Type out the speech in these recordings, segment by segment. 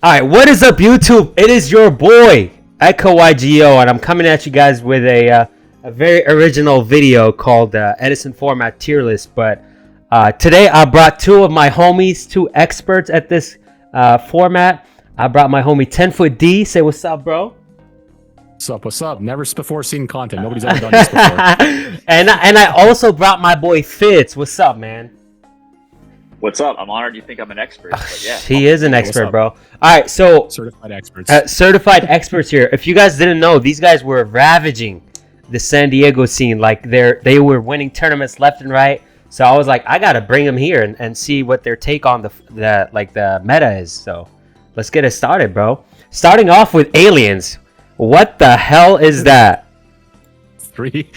All right, what is up, YouTube? It is your boy echo-YGO, and I'm coming at you guys with a very original video called Edison format tier list. But today I brought two of my homies, two experts at this format. I brought my homie 10-foot D. Say what's up, bro. What's up? What's up? Never before seen content. Nobody's ever done this before. and I also brought my boy Fitz. What's up, man? What's up? I'm honored you think I'm an expert. But yeah, he is an expert, bro. All right, so certified experts. Certified experts here. If you guys didn't know, these guys were ravaging the San Diego scene. Like they were winning tournaments left and right. So I was like, I gotta bring them here and see what their take on the meta is. So let's get it started, bro. Starting off with aliens. What the hell is that? Three?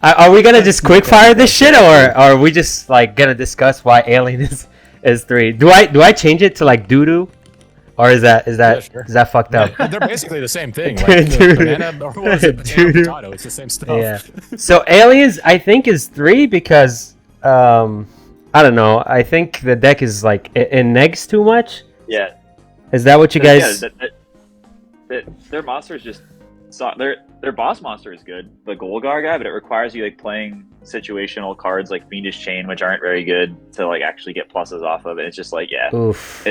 Are we gonna just quick fire this shit, or are we just like gonna discuss why alien is 3? Do I change it to like doo-doo, or is that sure. Is that fucked up? They're basically the same thing. Like the banana, or what is it? Banana potato. It's the same stuff. Yeah. So aliens, I think, is 3 because I don't know. I think the deck is like it negs too much. Yeah. Is that what you guys? Yeah, their monster is just their boss monster is good, the Golgar guy, but it requires you like playing situational cards like Fiendish Chain, which aren't very good to like actually get pluses off of it. It's just like Oof.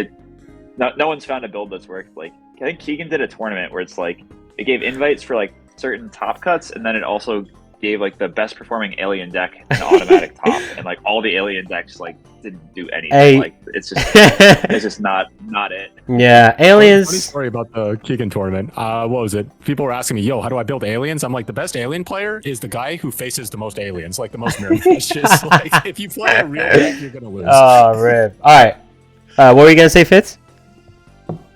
No one's found a build that's worked. Like I think Keegan did a tournament where it's like it gave invites for like certain top cuts, and then it also gave like the best performing alien deck an automatic top, and like all the alien decks like didn't do anything. Hey. Like it's just not it. Yeah, aliens. Funny story about the Keegan tournament. What was it? People were asking me, "Yo, how do I build aliens?" I'm like, the best alien player is the guy who faces the most aliens, like the most mirror matches. Like if you play a real deck, you're gonna lose. Oh, rip. All right. What were you gonna say, Fitz?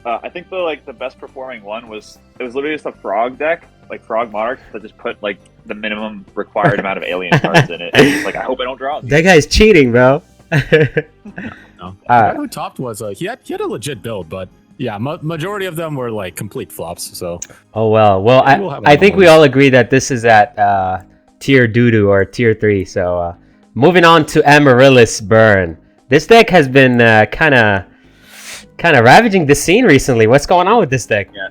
I think the best performing one was literally just a frog deck, like Frog Monarch, that just put like the minimum required amount of alien cards in it. And it's like I hope I don't draw them. That guy's cheating, bro. No. The guy who topped was he had a legit build, but yeah, majority of them were like complete flops. So Oh well, I think we all agree that this is at tier doo-doo or tier 3. So moving on to Amaryllis Burn. This deck has been kind of ravaging the scene recently. What's going on with this deck? Yeah,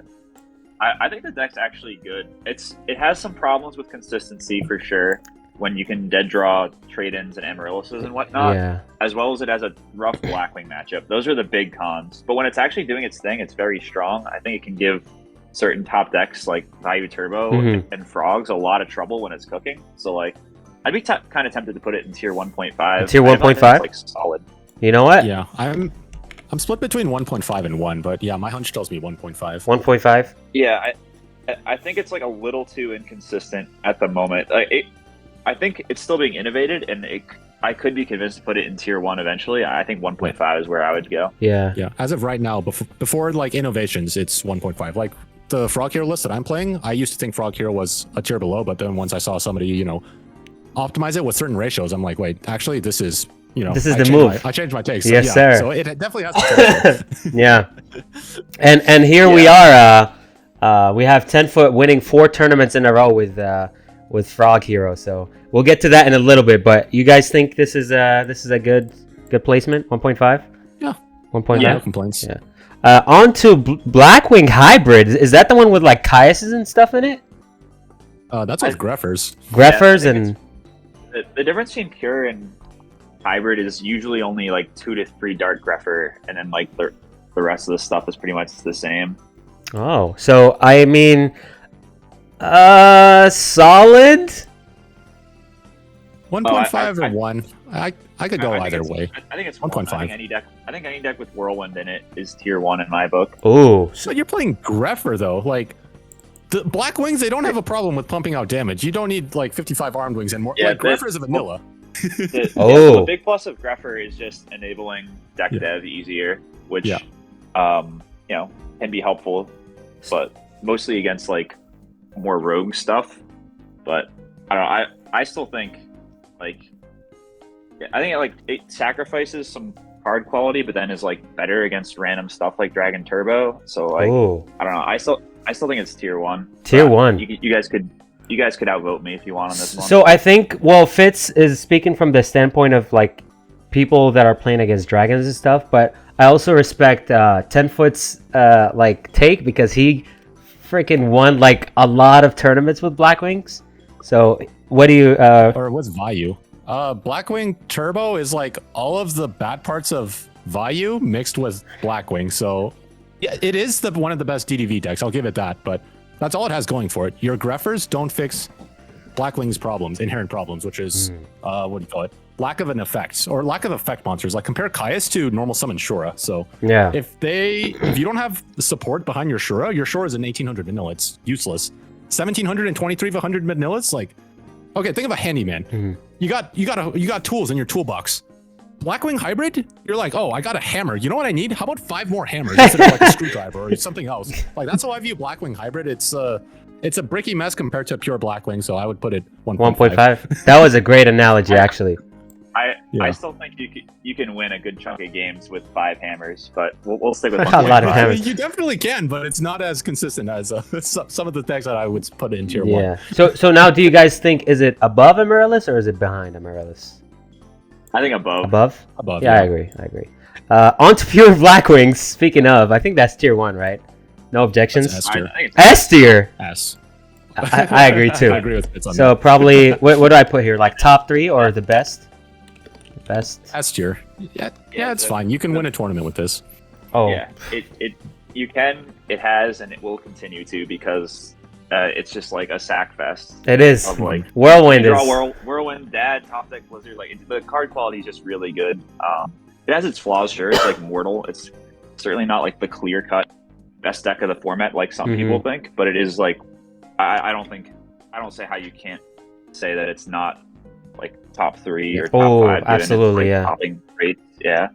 I think the deck's actually good. It has some problems with consistency for sure, when you can dead draw trade-ins and Amaryllises and whatnot, Yeah. as well as it has a rough Blackwing matchup. Those are the big cons. But when it's actually doing its thing, it's very strong. I think it can give certain top decks like Value Turbo and Frogs a lot of trouble when it's cooking. So like, I'd be kind of tempted to put it in tier 1.5. Tier 1.5? Like solid. You know what? Yeah, I'm split between 1.5 and 1, but yeah, my hunch tells me 1.5. 1.5. Yeah, I think it's like a little too inconsistent at the moment. I think it's still being innovated, and I could be convinced to put it in tier 1 eventually. I think 1.5 is where I would go. Yeah. Yeah, as of right now, before like innovations, it's 1.5. Like the Frog Hero list that I'm playing, I used to think Frog Hero was a tier below, but then once I saw somebody, optimize it with certain ratios, I'm like, wait, actually, this is, This is the move. I changed my take. So, Yes, yeah, sir. So it definitely has potential. Yeah. And here we are. We have 10-foot winning 4 tournaments in a row with Frog Hero. So we'll get to that in a little bit. But you guys think this is a good placement? 1.5. Yeah. 1.5. No complaints. Yeah. On to Blackwing Hybrid. Is that the one with like Caiuses and stuff in it? That's with Greffers. Greffers Yeah, and the difference between pure and hybrid is usually only like 2 to 3 Dark Greffer, and then like the rest of the stuff is pretty much the same. Oh, so I mean, solid. 1.5 or 1. I could go either way. I think it's 1.5. I think any deck with Whirlwind in it is tier 1 in my book. Oh, So you're playing Greffer though, like the Black Wings, they don't have a problem with pumping out damage. You don't need like 55 Armed Wings and more. Yeah, like Greffer is a vanilla. The big plus of Greffer is just enabling deck dev easier, which can be helpful, but mostly against like more rogue stuff. But I don't know. I still think it sacrifices some card quality, but then is like better against random stuff like Dragon Turbo. So like I don't know. I still think it's tier 1. Tier 1. You guys could outvote me if you want on this one. So I think, Fitz is speaking from the standpoint of like people that are playing against dragons and stuff, but I also respect 10-foot's like take because he freaking won like a lot of tournaments with Blackwings. So what do you? Or what's Vayu? Blackwing Turbo is like all of the bad parts of Vayu mixed with Blackwing. So yeah, it is one of the best DDV decks. I'll give it that. But that's all it has going for it. Your Greffers don't fix Blackwing's problems, inherent problems, which is what do you call it? Lack of an effect or lack of effect monsters. Like compare Caius to normal summon Shura. So Yeah. if you don't have the support behind your Shura is an 1800 vanilla. It's useless. 1700 and 2300 vanilla. It's like, okay, think of a handyman. You got tools in your toolbox. Blackwing hybrid, you're like, oh, I got a hammer. You know what I need? How about 5 more hammers instead of like a screwdriver or something else? Like that's how I view Blackwing hybrid. It's a bricky mess compared to a pure Blackwing, so I would put it 1.5. That was a great analogy, actually. I still think you can win a good chunk of games with 5 hammers, but we'll stick with A 1.5. lot of hammers. You definitely can, but it's not as consistent as some of the decks that I would put in tier 1. Yeah. So now, do you guys think is it above Amaryllis or is it behind Amaryllis? I think above. Above. Yeah, I agree. On to pure Blackwings. Speaking of, I think that's tier 1, right? No objections. That's I S-tier. think it's S tier. S. I agree too. I agree with Fitz on So that. probably what do I put here? Like top 3 or the best? Best. S tier. Yeah, it's fine. You can win a tournament with this. Oh. Yeah, it has, and it will continue to because it's just like a sack fest. It is. Of like Whirlwind you is. draw Whirlwind, Dad, Top Deck Blizzard. Like the card quality is just really good. It has its flaws, sure. It's like mortal. It's certainly not like the clear cut best deck of the format like some people think, but it is like I don't say how you can't say that it's not like top 3 or top 5. given Absolutely, its, like, yeah. topping rates. Yeah.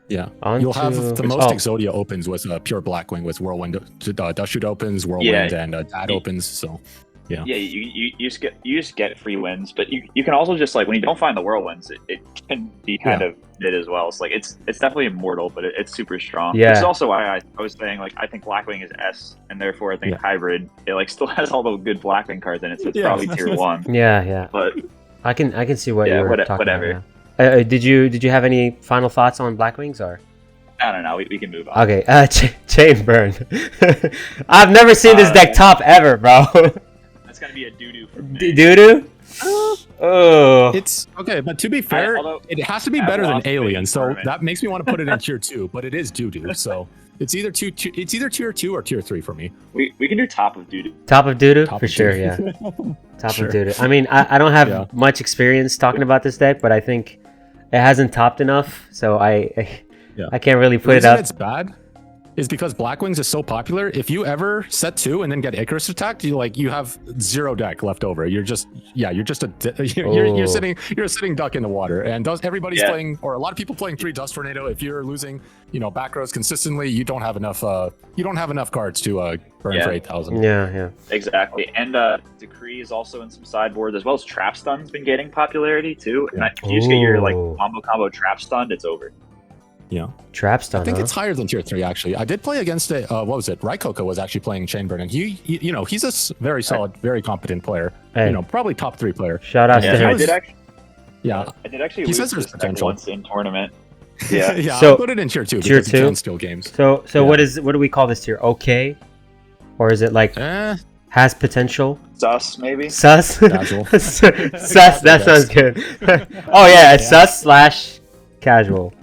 Yeah. On You'll to- have the most Exodia opens with pure Blackwing with Whirlwind, Dust Shoot opens, Whirlwind, and Dad opens. So, yeah. Yeah, you just get free wins, but you can also just like when you don't find the Whirlwinds, it can be kind of it as well. So like it's definitely immortal, but it's super strong. Yeah. This is also why I was saying like I think Blackwing is S, and therefore I think hybrid it like still has all the good Blackwing cards in it, so it's probably tier 1. Yeah. But I can see what you're talking whatever. about. Now. Did you have any final thoughts on Blackwings or? I don't know. We can move on. Okay. Chain burn. I've never seen this deck top ever, bro. That's gonna be a doo-doo for me. Doo-doo? Oh. It's okay, but to be fair, it has to be better than Alien, so that makes me want to put it in tier 2, but it is doo-doo, so it's either tier 2 or tier 3 for me. We can do top of doo-doo. Top of doo-doo? Top For of sure, doo-doo. yeah. Top of doo-doo. I mean, I don't have much experience talking about this deck, but I think it hasn't topped enough, so I can't really put it up. It's bad is because Blackwings is so popular. If you ever set 2 and then get Icarus attacked, you have 0 deck left over. You're sitting duck in the water. And everybody's playing, or a lot of people playing 3 Dust Tornado. If you're losing, back rows consistently, you don't have enough. You don't have enough cards to burn for 8,000. Yeah. Exactly, and Decree is also in some sideboards as well as Trap Stun's been getting popularity too. And if you just get your like combo Trap Stun, it's over. Yeah. Trap Stun, I think it's higher than tier 3 actually. I did play against it. What was it? Raikkoka was actually playing Chainburn, and he's a very solid, very competent player. Hey. Probably top 3 player. Shout out to I him. did actually. Yeah. I did actually. He lose says there's this deck potential. once in tournament. Yeah. Yeah. So- I'll put it in tier 2 Tier because 2? you can steal games. So what do we call this tier? Okay? Or is it like has potential? Sus maybe. Sus? Casual. Sus, that sounds good. Oh yeah, it's sus / casual.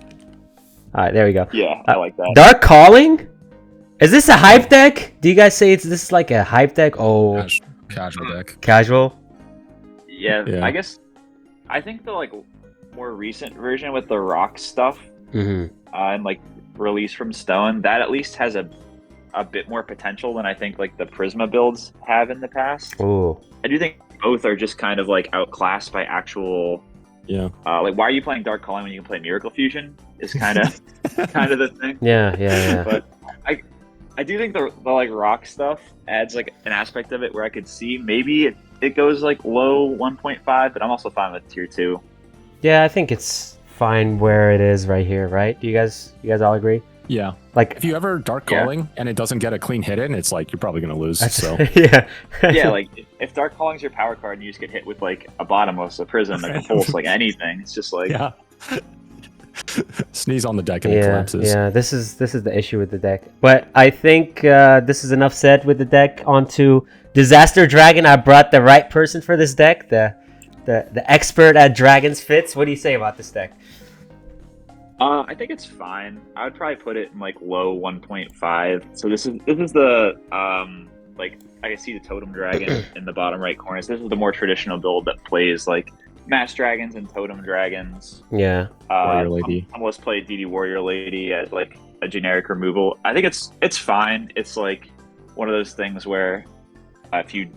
Alright, there we go. Yeah, I like that. Dark Calling? Is this a hype deck? Do you guys say this is like a hype deck? Oh, Casual deck. casual? Yeah, Yeah. I guess. I think the like more recent version with the rock stuff and like release from Stone, that at least has a bit more potential than I think like the Prisma builds have in the past. Oh. I do think both are just kind of like outclassed by actual. Yeah. Like, why are you playing Dark Calling when you can play Miracle Fusion? Is kind of the thing. Yeah. But I do think the like rock stuff adds like an aspect of it where I could see maybe it goes like low 1.5, but I'm also fine with tier 2. Yeah, I think it's fine where it is right here, right? Do you guys all agree? Yeah. Like If you ever Dark Calling and it doesn't get a clean hit in, it's like you're probably going to lose. So yeah. Yeah, like if Dark Calling's your power card and you just get hit with like a Bottomless, a Prism, like a Pulse, like anything, it's just like yeah. Sneeze on the deck and it collapses. Yeah, this is the issue with the deck. But I think this is enough said with the deck. Onto Disaster Dragon. I brought the right person for this deck. The expert at Dragon's Fits. What do you say about this deck? I think it's fine. I would probably put it in like low 1.5. So this is the like I can see the Totem Dragon in the bottom right corner. So this is the more traditional build that plays like Mass Dragons and Totem Dragons. Yeah. Warrior Lady. I almost played DD Warrior Lady as like a generic removal. I think it's fine. It's like one of those things where if you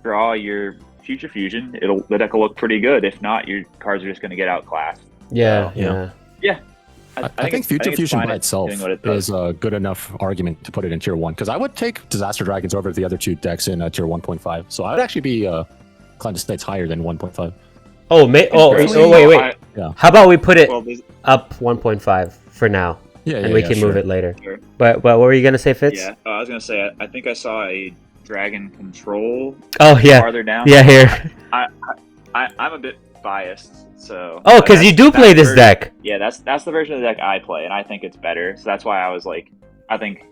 draw your Future Fusion, the deck will look pretty good. If not, your cards are just going to get outclassed. Yeah, so, yeah. I think Future Fusion by itself is a good enough argument to put it in tier 1, because I would take Disaster Dragons over the other two decks in tier 1.5. So I would actually be inclined to say it's higher than 1.5. Oh, wait. Yeah. How about we put it up 1.5 for now? Yeah, we can move it later. Sure. But what were you gonna say, Fitz? Yeah, I was gonna say I think I saw a Dragon Control. Oh yeah. Farther down. Yeah, here. I'm a bit biased, so. Oh, because you do play this deck. Yeah, that's the version of the deck I play, and I think it's better. So that's why I was like, I think,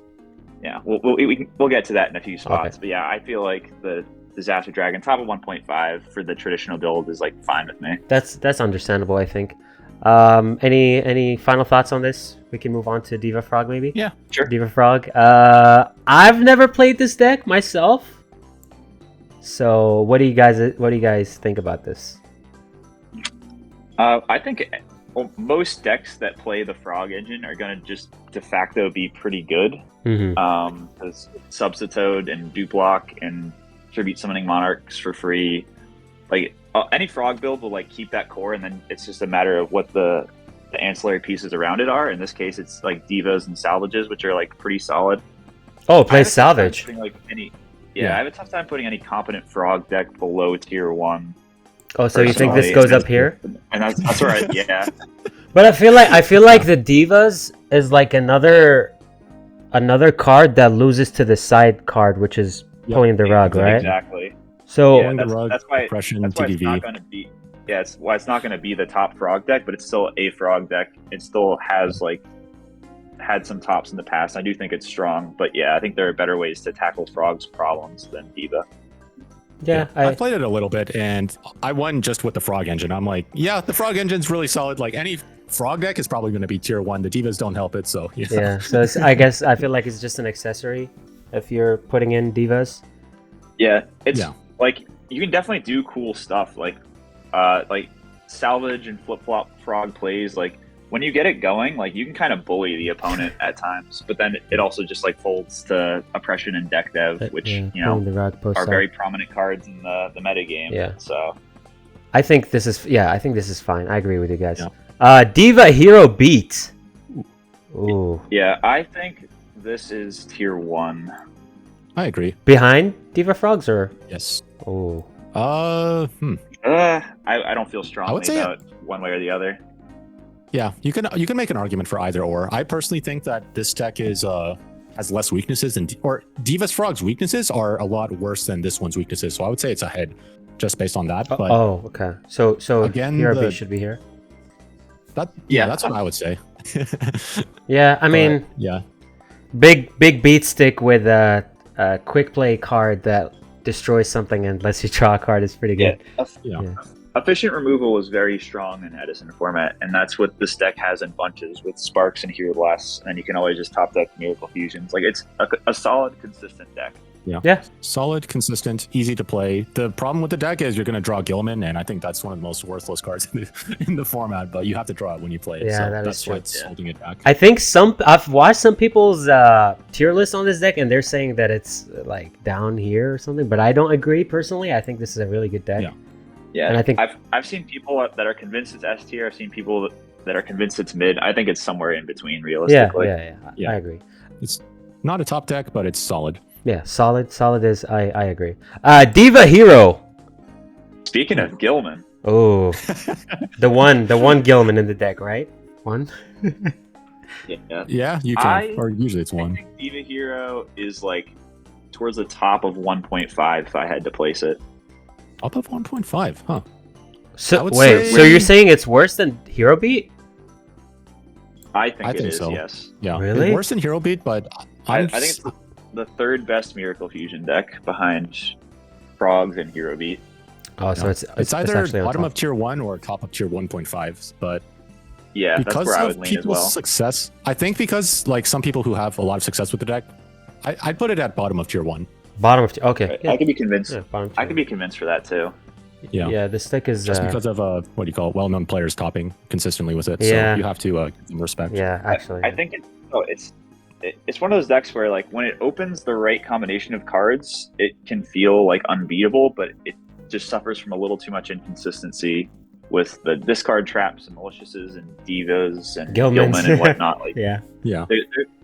yeah, we'll get to that in a few spots. Okay. But yeah, I feel like the Disaster Dragon top of 1.5 for the traditional build is like fine with me. That's understandable, I think. Any final thoughts on this? We can move on to Diva Frog, maybe. Yeah, sure. Diva Frog. I've never played this deck myself. So what do you guys think about this? I think most decks that play the Frog engine are going to just de facto be pretty good. Because Substitute and Duplock and Tribute Summoning Monarchs for free, like any Frog build will like keep that core, and then it's just a matter of what the ancillary pieces around it are. In this case, it's like Divas and Salvages, which are like pretty solid. Oh, it plays Salvage. I have a tough time putting any competent Frog deck below tier 1. Oh, so you think this goes up here? And that's right, yeah. But I feel like the Divas is like another card that loses to the side card, which is pulling the rug, right? Exactly. So that's why it's not going to be. Yeah, it's why it's not going to be the top Frog deck, but it's still a Frog deck. It still has had some tops in the past. I do think it's strong, but yeah, I think there are better ways to tackle Frog's problems than Diva. Yeah, I played it a little bit, and I won just with the Frog engine. I'm like, yeah, the Frog engine's really solid. Like any Frog deck is probably going to be tier 1. The Divas don't help it, so yeah. Yeah, so I guess I feel like it's just an accessory if you're putting in Divas. Yeah, it's like you can definitely do cool stuff like Salvage and Flip Flop Frog plays. Like when you get it going, like you can kind of bully the opponent at times, but then it also just like folds to Oppression and Deck Dev, which are very prominent cards in the meta game. Yeah. So I think this is fine. I agree with you guys. Yeah. Diva Hero Beat. Ooh. Yeah, I think this is tier 1. I agree. Behind Diva Frogs or? Yes. Oh. I don't feel strongly about one way or the other. Yeah, you can make an argument for either or. I personally think that this deck has less weaknesses or Diva's Frog's weaknesses are a lot worse than this one's weaknesses. So I would say it's ahead, just based on that. But okay. So again, Hero Beat should be here. That's what I would say. Yeah, I mean, big beat stick with a quick play card that destroys something and lets you draw a card is pretty good. Yeah. Efficient removal is very strong in Edison format, and that's what this deck has in bunches with Sparks and Hero Blasts, and you can always just top deck Miracle Fusions. Like it's a solid, consistent deck. Yeah. Solid, consistent, easy to play. The problem with the deck is you're going to draw Gilman, and I think that's one of the most worthless cards in the format, but you have to draw it when you play it. Yeah, so that's what's holding it back. I think I've watched some people's tier list on this deck, and they're saying that it's like down here or something, but I don't agree personally. I think this is a really good deck. Yeah, and I think I've seen people that are convinced it's S tier. I've seen people that are convinced it's mid. I think it's somewhere in between, realistically. Yeah. I agree. It's not a top deck, but it's solid. Yeah, solid is. I agree. Diva Hero. Speaking of Gilman. Oh, the one Gilman in the deck, right? One. Yeah, you can. Or usually it's one. I think Diva Hero is like towards the top of 1.5 if I had to place it. Up of 1.5, huh? So wait, so you're saying it's worse than Hero Beat? I think I it think is. so. Yes. Yeah, Really? It's worse than Hero Beat, but I think it's the third best Miracle Fusion deck behind Frogs and Hero Beat. Oh, so it's either actually on bottom top. of tier 1 or top of tier 1.5. But Yeah, that's because where I would of lean as people's well. success, I think because like some people who have a lot of success with the deck, I'd put it at bottom of tier 1. Bottom of okay. Yeah. I could be convinced. Yeah, bottom I tier. could be convinced for that too. Yeah. This deck is Just because of what do you call it, well-known players topping consistently with it. Yeah. So you have to give them respect. yeah, actually. I think it's one of those decks where like when it opens the right combination of cards, it can feel like unbeatable, but it just suffers from a little too much inconsistency with the discard traps and maliciouses and divas and Gilmans. Gilman and whatnot. Like yeah. there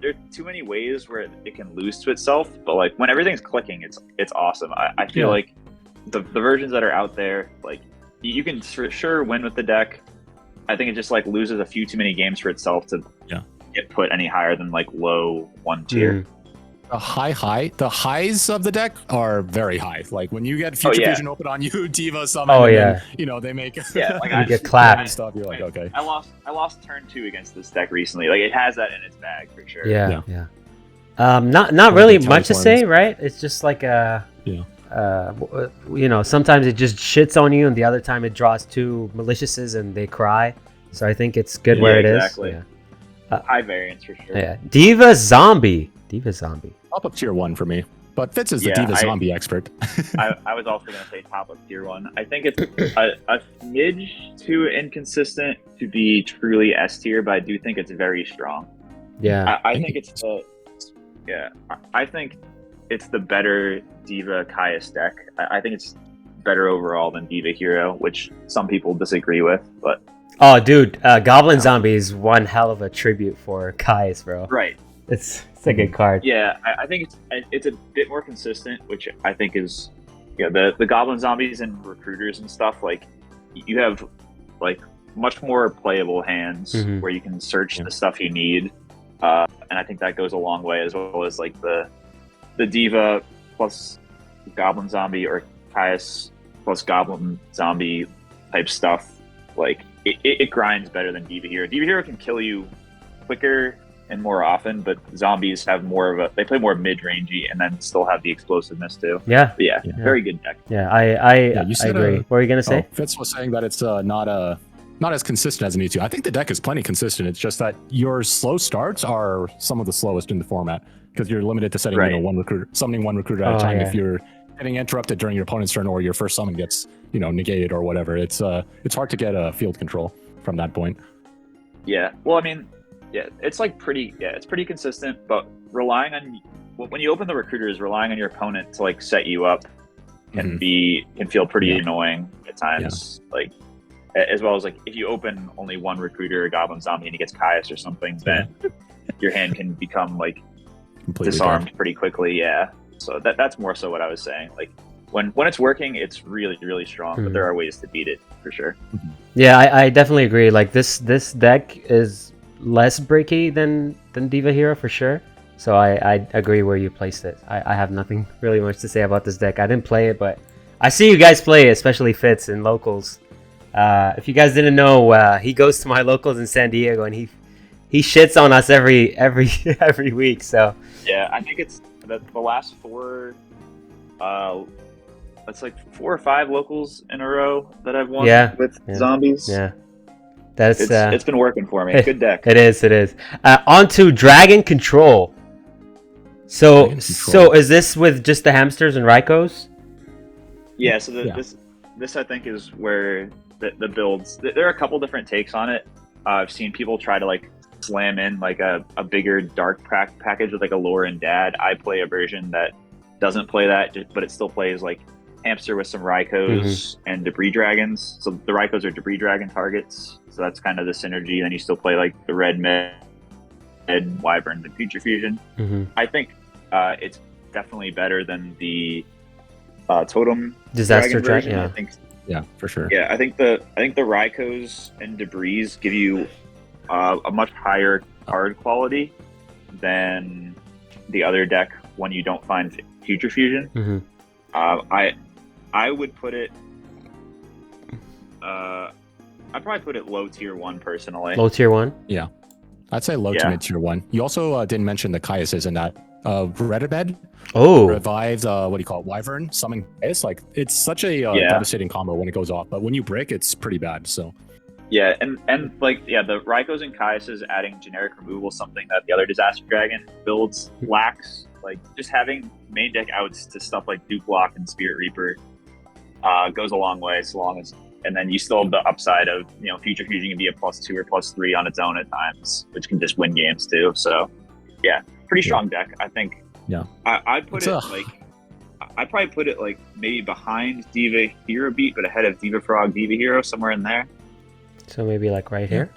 are too many ways where it can lose to itself, but like when everything's clicking, it's awesome. I feel like the versions that are out there, like you can for sure win with the deck. I think it just like loses a few too many games for itself to get put any higher than like low 1 tier. The highs of the deck are very high. Like when you get Future Fusion open on you, Diva summon, and then, they make like you get clapped. Stuff. You're like, okay. I lost turn 2 against this deck recently. Like it has that in its bag for sure. Yeah. Not really the much to teleforms. say, right? It's just like sometimes it just shits on you, and the other time it draws 2 maliciouses and they cry. So I think it's good where it is. Exactly. High variance for sure. Yeah. Diva Zombie. Top of tier 1 for me. But Fitz is the Diva Zombie expert. I was also going to say top of tier 1. I think it's a smidge too inconsistent to be truly S tier, but I do think it's very strong. Yeah. I think it's I think it's the better Diva Caius deck. I think it's better overall than Diva Hero, which some people disagree with, but oh, dude, Goblin Zombie is one hell of a tribute for Caius, bro. Right. It's a good card. Yeah, I think it's a bit more consistent, which I think is the Goblin Zombies and Recruiters and stuff, like you have like much more playable hands where you can search the stuff you need, and I think that goes a long way, as well as like the Diva plus Goblin Zombie or Caius plus Goblin Zombie type stuff. Like it grinds better than Diva Hero. Diva Hero can kill you quicker and more often, but zombies have they play more mid-rangey and then still have the explosiveness too. Yeah. Very good deck. Yeah, I agree. What were you gonna say? Fitz was saying that it's not as consistent as it needs to. I think the deck is plenty consistent. It's just that your slow starts are some of the slowest in the format because you're limited to setting summoning one recruiter at a time. If you're getting interrupted during your opponent's turn or your first summon gets negated or whatever, it's hard to get field control from that point. Yeah. Well, I mean, it's like it's pretty consistent, but relying on when you open the recruiters, relying on your opponent to like set you up can feel pretty annoying at times. Like as well as like if you open only one recruiter, a Goblin Zombie, and he gets Caius or something, then your hand can become like completely disarmed pretty quickly. Yeah. So that's more so what I was saying. Like when it's working, it's really, really strong, but there are ways to beat it for sure. Yeah, I definitely agree. Like this deck is less breaky than Diva Hero for sure. So I agree where you placed it. I have nothing really much to say about this deck. I didn't play it, but I see you guys play it, especially Fitz in locals. If you guys didn't know, he goes to my locals in San Diego and he shits on us every week. So yeah, I think it's the last 4. It's like 4 or 5 locals in a row that I've won with zombies. Yeah. It's been working for me. Good deck. It is. On to Dragon Control. So is this with just the hamsters and Raikos? Yeah. So this I think is where the builds. There are a couple different takes on it. I've seen people try to like slam in like a bigger dark package with like a Lore and Dad. I play a version that doesn't play that, but it still plays like hamster with some Raikos and debris dragons. So the Raikos are debris dragon targets. So that's kind of the synergy. Then you still play like the red mid, wyvern, and future fusion. I think it's definitely better than the totem disaster dragon version. Yeah. I think. Yeah, for sure. Yeah, I think the Raikos and debris give you a much higher card quality than the other deck when you don't find future fusion. I would put it. I'd probably put it low tier 1 personally. Low tier 1. Yeah. I'd say low to mid tier 1. You also didn't mention the Caiuses in that. Redibed revives, what do you call it, Wyvern, summon Caius. Like, it's such a devastating combo when it goes off, but when you break, it's pretty bad, so. Yeah, and like, the Raikos and Caiuses adding generic removal, something that the other Disaster Dragon builds lacks. Like, just having main deck outs to stuff like Duke Lock and Spirit Reaper goes a long way, so long as, and then you still have the upside of, Future Fusion can be a +2 or +3 on its own at times, which can just win games too. So, yeah, pretty strong deck, I think. Yeah, I'd put I'd probably put it like maybe behind Diva Hero Beat, but ahead of Diva Frog, Diva Hero, somewhere in there. So maybe like right here.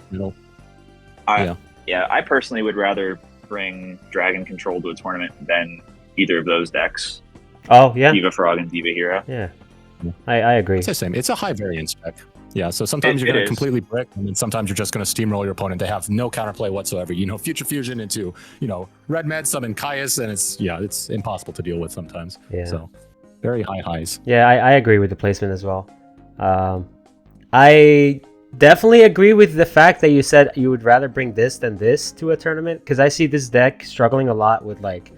I personally would rather bring Dragon Control to a tournament than either of those decks. Oh yeah, Diva Frog and Diva Hero. Yeah, I agree. It's the same. It's a high variance deck. Yeah, so sometimes you're going to completely brick, and then sometimes you're just going to steamroll your opponent. They have no counterplay whatsoever. Future Fusion into, Red Med, summon Caius, and it's impossible to deal with sometimes. Yeah. So, very high highs. Yeah, I agree with the placement as well. I definitely agree with the fact that you said you would rather bring this than this to a tournament, because I see this deck struggling a lot with like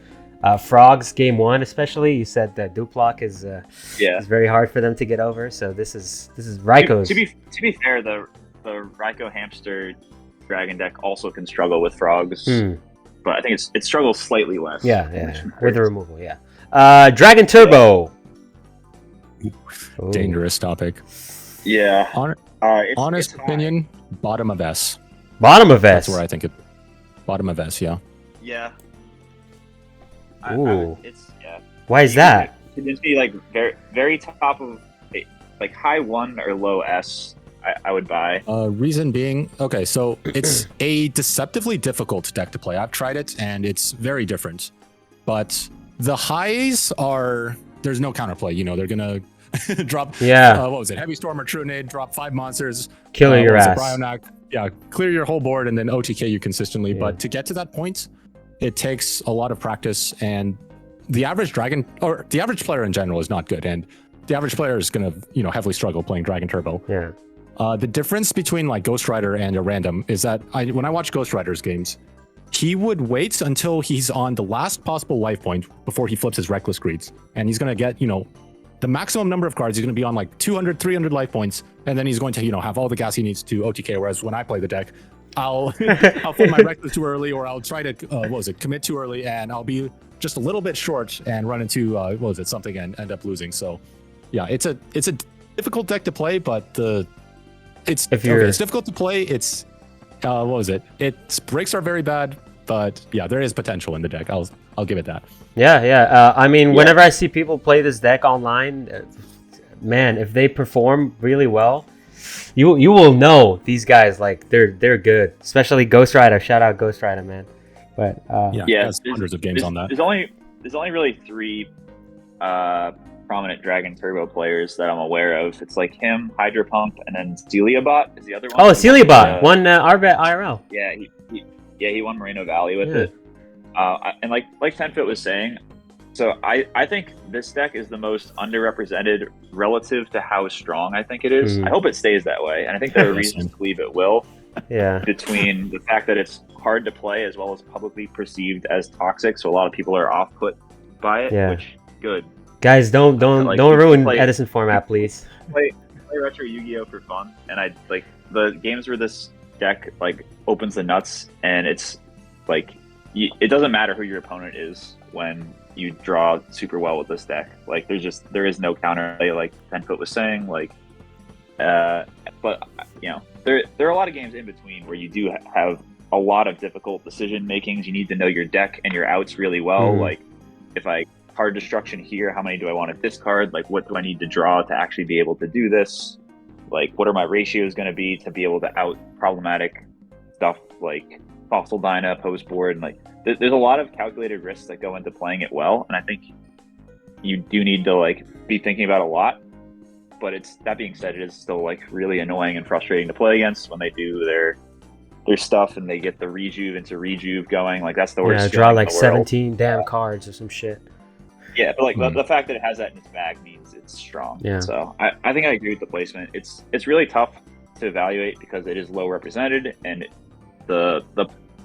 Frogs game 1 especially. You said that Duplock is very hard for them to get over, so this is Raikos. To be fair, the Raiko Hamster Dragon deck also can struggle with Frogs, but I think it struggles slightly less. Yeah, with the removal. Dragon Turbo. Dangerous topic. Yeah. Honest opinion, bottom of S. Bottom of S. That's where I think it. Bottom of S, yeah. Yeah. Ooh. Why is that? It'd be like very, very top of, like high 1 or low S. I would buy. Reason being, okay, so it's a deceptively difficult deck to play. I've tried it and it's very different, but the highs are there's no counterplay. They're gonna drop. What was it? Heavy Storm or Trunade, drop 5 monsters, kill your ass. Bryonac, clear your whole board and then OTK you consistently. But to get to that point, it takes a lot of practice, and the average the average player in general is not good, and the average player is going to, heavily struggle playing Dragon Turbo. Yeah. The difference between like Ghost Rider and a random is that when I watch Ghost Rider's games, he would wait until he's on the last possible life point before he flips his Reckless Greeds, and he's going to get, the maximum number of cards. He's going to be on like 200, 300 life points, and then he's going to, have all the gas he needs to OTK. Whereas when I play the deck, I'll flip my Reckless too early, or I'll try to commit too early, and I'll be just a little bit short and run into something and end up losing. So yeah, it's a difficult deck to play, but it's difficult to play. It's its breaks are very bad, but yeah, there is potential in the deck. I'll give it that. Whenever I see people play this deck online, man, if they perform really well, you will know these guys, like they're good, especially Ghost Rider. Shout out Ghost Rider, man. But there's hundreds of games on that. There's only really 3 prominent Dragon Turbo players that I'm aware of. It's like him, Hydro Pump, and then Celiabot is the other one. Oh, Celiabot won IRL. Yeah, he won Moreno Valley with it. And like Tenfit was saying, so I think this deck is the most underrepresented relative to how strong I think it is. I hope it stays that way, and I think there are reasons to believe it will. Yeah. Between the fact that it's hard to play as well as publicly perceived as toxic, so a lot of people are off-put by it, which good. Guys, don't ruin Edison format, please. Play retro Yu-Gi-Oh for fun, and I like the games where this deck like opens the nuts, and it's like it doesn't matter who your opponent is when you draw super well with this deck. Like there is no counterplay, like 10-foot was saying. Like, but there are a lot of games in between where you do have a lot of difficult decision makings. You need to know your deck and your outs really well. Like, if I card destruction here, how many do I want to discard? Like, what do I need to draw to actually be able to do this? Like, what are my ratios going to be to be able to out problematic stuff like Fossil Dyna, post board, and like there's a lot of calculated risks that go into playing it well, and I think you do need to like be thinking about a lot. But that being said, it is still like really annoying and frustrating to play against when they do their stuff and they get the rejuve into rejuve going. Like, that's the worst. Yeah, draw like 17 damn cards or some shit. Yeah, but like the fact that it has that in its bag means it's strong. Yeah. So I think I agree with the placement. It's really tough to evaluate because it is low represented, and the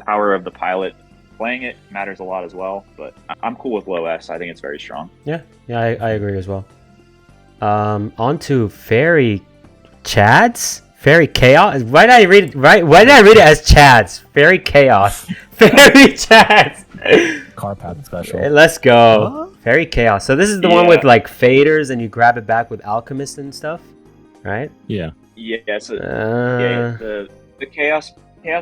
power of the pilot playing it matters a lot as well. But I'm cool with low S. I think it's very strong. Yeah, I agree as well. On to Fairy Chads? Fairy Chaos? Why did I read it as Chads? Fairy Chaos. Fairy Chads. Car path special. Let's go. Fairy Chaos. So this is the one with like faders and you grab it back with Alchemist and stuff, right? Yeah. Yeah, so the chaos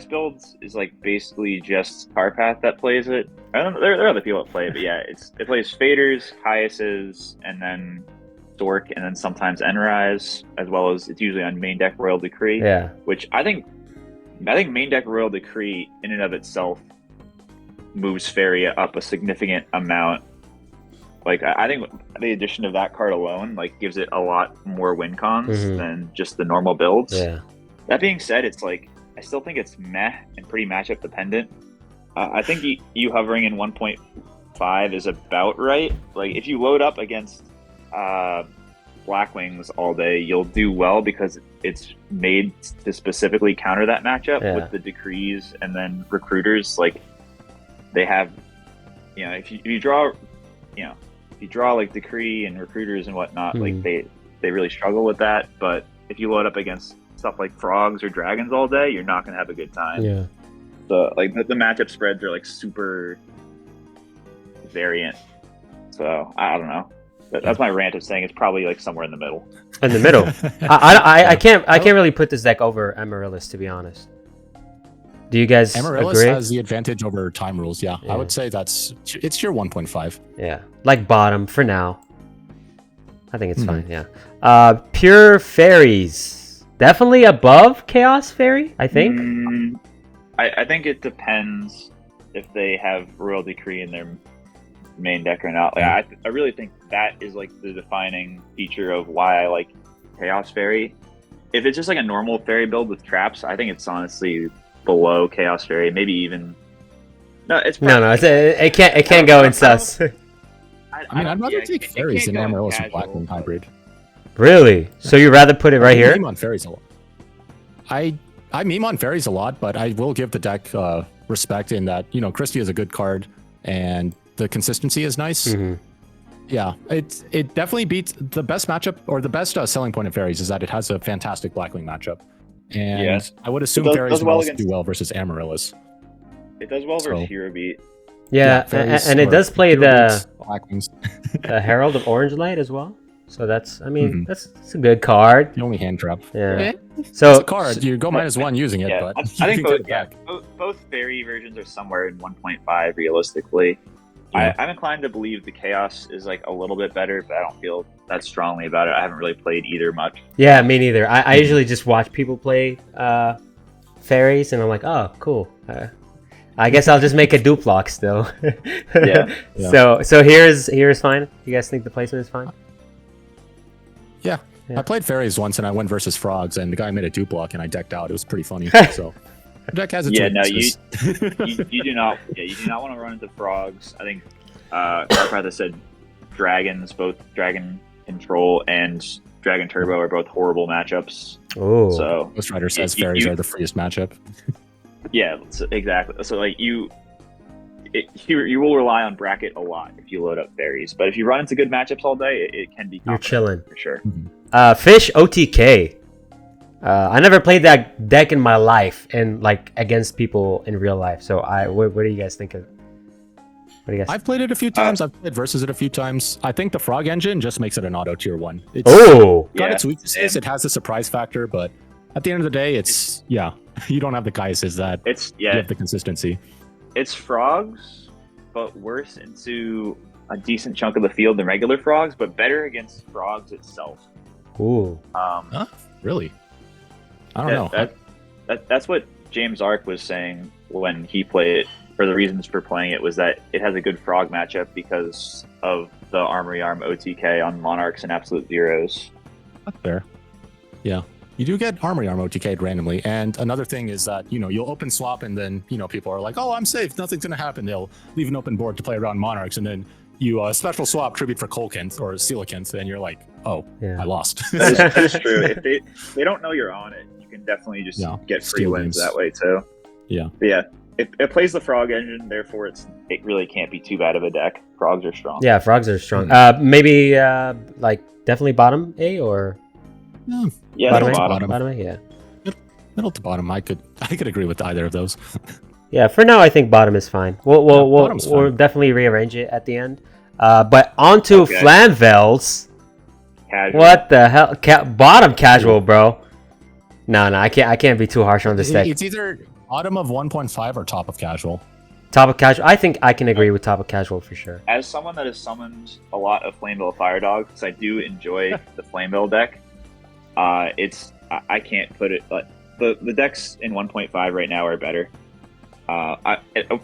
builds is like basically just Carpath that plays it. I don't know, there are other people that play it, but yeah, it plays faders, Caiuses, and then Stork, and then sometimes Enrise, as well as it's usually on main deck Royal Decree. Yeah. Which I think main deck Royal Decree in and of itself moves Fairy up a significant amount. Like I think the addition of that card alone like gives it a lot more win cons than just the normal builds. Yeah. That being said, it's like I still think it's meh and pretty matchup dependent. I think you hovering in 1.5 is about right. Like if you load up against Blackwings all day, you'll do well because it's made to specifically counter that matchup with the decrees and then recruiters. Like they have, if you draw like decree and recruiters and whatnot, like they really struggle with that. But if you load up against stuff like frogs or dragons all day, you're not going to have a good time. Yeah. So like the matchup spreads are like super variant. So I don't know. That's my rant of saying it's probably like somewhere in the middle. In the middle. I can't really put this deck over Amaryllis, to be honest. Do you guys Amaryllis agree? has the advantage over time rules. Yeah, I would say it's your 1.5. Yeah, like bottom for now. I think it's fine. Yeah. Pure Fairies, definitely above Chaos Fairy. I think. I think it depends if they have Royal Decree in their main deck or not. Like I really think that is like the defining feature of why I like Chaos Fairy. If it's just like a normal fairy build with traps, I think it's honestly below Chaos Fairy, maybe even it can't go in sus. I'd rather take fairies than Amaryllis and Blackwing hybrid. Really? So you'd rather put it right here? I meme on fairies a lot. I meme on fairies a lot, but I will give the deck respect in that Christie is a good card and the consistency is nice. Yeah, it definitely beats the best matchup, or the best selling point of fairies is that it has a fantastic Blackwing matchup. And I would assume fairies will also do well versus Amaryllis. It does well versus Hero Beat. Yeah, and it does play the Blackwings. the Herald of Orange Light as well. So that's that's a good card. The only hand trap. Yeah. So it's a card. You go -1 using it, but I think both fairy versions are somewhere in 1.5 realistically. Yeah. I'm inclined to believe the Chaos is like a little bit better, but I don't feel that strongly about it. I haven't really played either much. Yeah, me neither. I usually just watch people play fairies, and I'm like, oh, cool. I guess I'll just make a duplock still. Yeah. So here's fine. You guys think the placement is fine? Yeah. I played fairies once, and I went versus frogs, and the guy made a duplock, and I decked out. It was pretty funny. So. The deck has its weaknesses. You do not want to run into frogs. I think Carpath has said dragons, both Dragon Control and Dragon Turbo are both horrible matchups. Oh, so Ghost Rider says fairies are the freest matchup. Yeah, exactly. So like you will rely on bracket a lot if you load up fairies, but if you run into good matchups all day, it can be. You're chilling for sure. Fish OTK. I never played that deck in my life, and like against people in real life. So what do you guys think of? What do you guys? I've played it a few times. I've played versus it a few times. I think the Frog Engine just makes it an auto tier 1. It's got its weaknesses. It has the surprise factor, but at the end of the day, it's you don't have the Caiuses that you have the consistency. It's frogs, but worse into a decent chunk of the field than regular frogs, but better against frogs itself. Ooh. Really? I don't know. That's what James Ark was saying when he played it, or the reasons for playing it was that it has a good frog matchup because of the Armory Arm OTK on Monarchs and Absolute Zeros. That's fair. Yeah. You do get Armory Arm OTK'd randomly, and another thing is that, you'll open swap and then, people are like, oh, I'm safe, nothing's going to happen. They'll leave an open board to play around Monarchs, and then you special swap Tribute for Colkins or Coelacanth, and you're like, oh, I lost. That is true. If they don't know you're on it, you can definitely just get free wins that way too. Yeah. But yeah. it plays the frog engine, therefore it really can't be too bad of a deck. Frogs are strong. Yeah, frogs are strong. Maybe like definitely bottom A or Yeah, bottom A. bottom. Bottom A, yeah. Middle to bottom, I could agree with either of those. Yeah, for now I think bottom is fine. We'll bottom's fine. definitely rearrange it at the end. But onto Okay. Flamvels. Casual. What the hell? Bottom casual, bro. No, I can't be too harsh on this deck. It's either bottom of 1.5 or top of casual. Top of casual. I think I can agree with top of casual for sure. As someone that has summoned a lot of Flameville Fire Dogs, because I do enjoy the Flameville deck, I can't put it. Like the decks in 1.5 right now are better.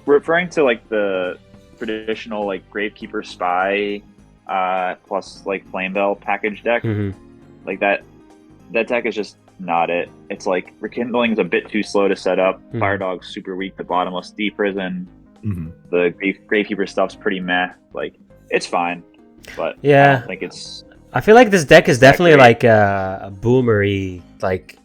Referring to like the traditional like Gravekeeper Spy plus like Flameville package deck, like that deck is just not it. It's like Rekindling is a bit too slow to set up. Fire Dog's super weak. The Bottomless Deep Prison, the Gravekeeper stuff's pretty meh. Like it's fine, but yeah, I don't think it's. I feel like this deck is definitely like a boomery. Like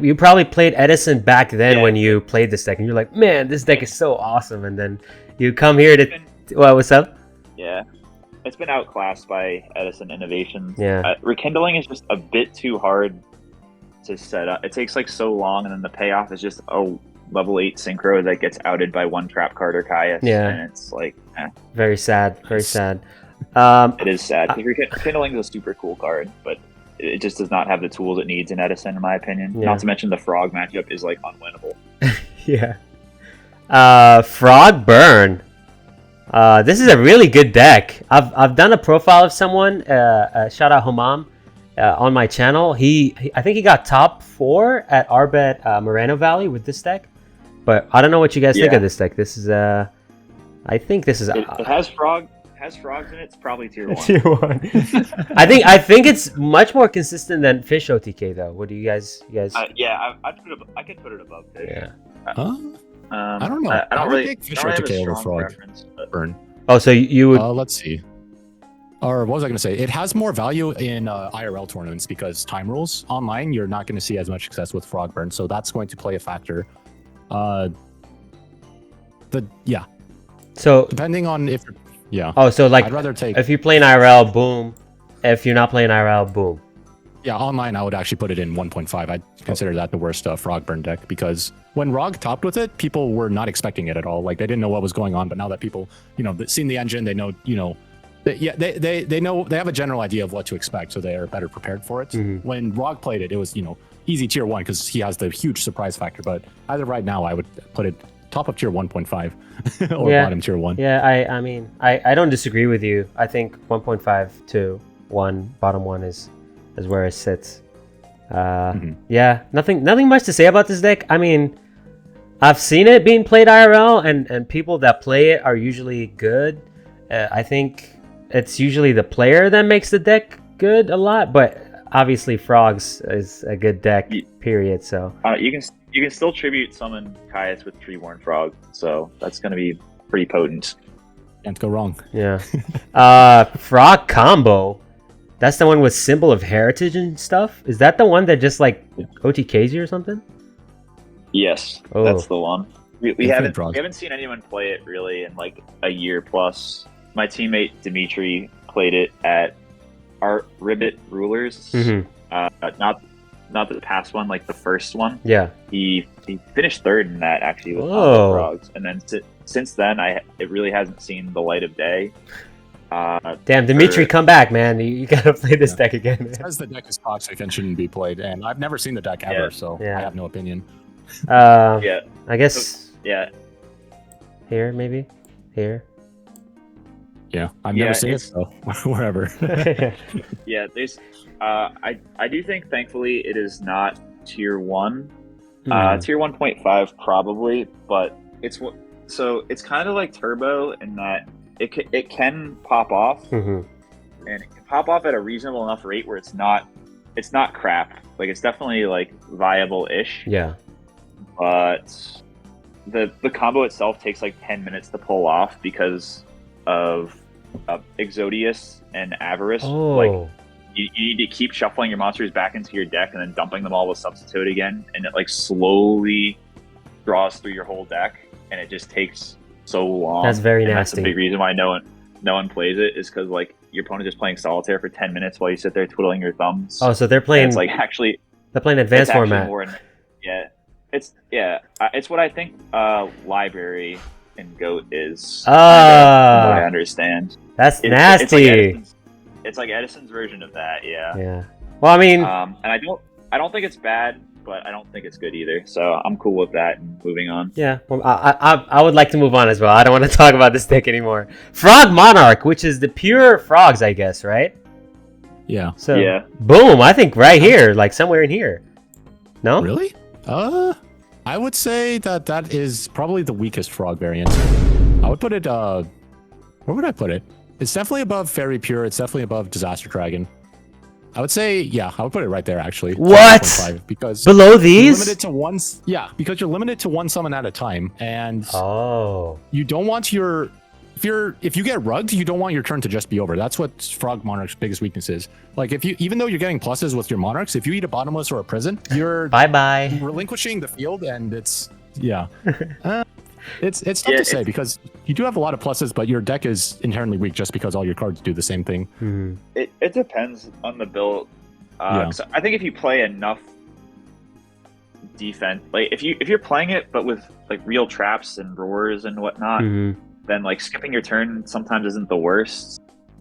you probably played Edison back then when you played this deck, and you're like, man, this deck is so awesome. And then you come here to, well, what's up? Yeah, it's been outclassed by Edison Innovations. Yeah, Rekindling is just a bit too hard to set up. It takes like so long, and then the payoff is just a level 8 synchro that gets outed by one trap card or Caius. Yeah, and it's like very sad. Very sad. It is sad because Rekindling is a super cool card, but it just does not have the tools it needs in Edison, in my opinion. Yeah. Not to mention the Frog matchup is like unwinnable. Yeah. Frog Burn. This is a really good deck. I've done a profile of someone. Shout out Homam on my channel. I think he got top 4 at Arbet Moreno Valley with this deck. But I don't know what you guys think of this deck. This is I think this is. It has frogs in it. It's probably tier 1. Tier 1. I think it's much more consistent than Fish OTK though. What do you guys? Yeah, I could put it above Fish. Yeah. I don't know. I don't really take Fish have a OTK over strong Frog preference, but- Burn. Oh, so you would. Let's see. Or what was I going to say? It has more value in IRL tournaments because time rules. Online, you're not going to see as much success with Frog Burn, so that's going to play a factor. So depending on if. Yeah. Oh, so like I'd rather take. if you're playing IRL, boom. If you're not playing IRL, boom. Yeah, online I would actually put it in 1.5. I'd consider that the worst Frog Burn deck because when ROG topped with it, people were not expecting it at all. Like they didn't know what was going on, but now that people, seen the engine, they know, they know they have a general idea of what to expect, so they are better prepared for it. When ROG played it, it was easy tier 1 because he has the huge surprise factor. But as of right now, I would put it top of tier 1.5 or bottom tier 1. Yeah, I mean, I don't disagree with you. I think 1.5 to 1, bottom 1 is where it sits. Yeah, nothing much to say about this deck. I mean, I've seen it being played IRL, and people that play it are usually good. I think it's usually the player that makes the deck good a lot, but obviously Frogs is a good deck, period. So you can still tribute summon Caius with Treeborn Frog, so that's going to be pretty potent. Can't go wrong. Yeah. Frog Combo. That's the one with Symbol of Heritage and stuff? Is that the one that just like OTKs you or something? Yes, Oh. that's the one. We haven't Frog. seen anyone play it really in like a year plus. My teammate Dimitri played it at our Ribbit Rulers. Not the past one, like the first one. Yeah. He finished 3rd in that actually with Whoa. Frogs, and then since then it really hasn't seen the light of day. Damn, Dimitri, come back, man. You gotta play this deck again. It says the deck is toxic and shouldn't be played, and I've never seen the deck ever, so I have no opinion. Yeah. I guess Yeah. here, maybe? Here? Yeah, I've never seen it, so wherever. Yeah, there's I do think thankfully it is not tier 1. Tier 1.5 probably, but it's kind of like Turbo in that it can pop off, and it can pop off at a reasonable enough rate where it's not crap. Like it's definitely like viable-ish. Yeah. But the combo itself takes like 10 minutes to pull off because of Exodius and Avarice. Oh. Like you need to keep shuffling your monsters back into your deck and then dumping them all with Substitute again, and it like slowly draws through your whole deck, and it just takes so long. That's very and nasty. That's a big reason why no one plays it, is because like your opponent is playing solitaire for 10 minutes while you sit there twiddling your thumbs. Oh, so they're playing. And it's like actually they're playing advanced format. It's what I think library in GOAT is. Ah, from what I understand. That's nasty. It's like Edison's version of that. Yeah. Yeah. Well, I mean, and I don't think it's bad, but I don't think it's good either. So I'm cool with that and moving on. yeah. Well, I would like to move on as well. I don't want to talk about this deck anymore. Frog Monarch, which is the pure frogs, I guess, right? Yeah. So yeah. Boom! I think right here, like somewhere in here. No. Really? I would say that is probably the weakest frog variant. I would put it. Where would I put it? It's definitely above Fairy Pure. It's definitely above Disaster Dragon. I would say, yeah, I would put it right there actually. What? 5.5, because Below you're these? limited to one. Yeah, because you're limited to one summon at a time, and Oh. you don't want your. If you get rugged, you don't want your turn to just be over. That's what Frog Monarch's biggest weakness is. Like even though you're getting pluses with your Monarchs, if you eat a Bottomless or a Prison, you're Bye. relinquishing the field, and it's it's tough to say because you do have a lot of pluses, but your deck is inherently weak just because all your cards do the same thing. Mm-hmm. It depends on the build. So I think if you play enough defense, like if you're playing it but with like real traps and roars and whatnot, then like skipping your turn sometimes isn't the worst.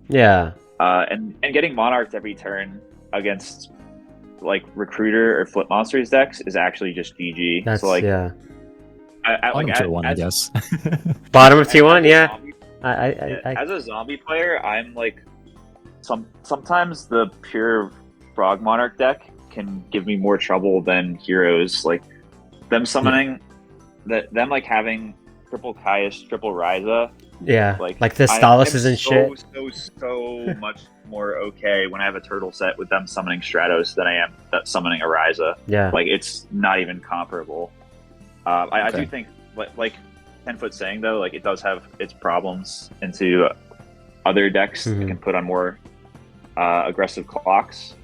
Yeah. And getting Monarched every turn against like Recruiter or Flip Monsters decks is actually just GG. That's so like yeah. Bottom tier 1, I guess. Bottom of tier 1, yeah. As a zombie player, I'm like sometimes the pure Frog Monarch deck can give me more trouble than heroes. Like them summoning them like having triple Caius, triple Ryza. Yeah, like the Staluses and shit. So much more okay when I have a turtle set with them summoning Stratos than I am summoning a Ryza. Yeah. Like it's not even comparable. I do think, like 10-foot saying though, like it does have its problems into other decks that can put on more aggressive clocks.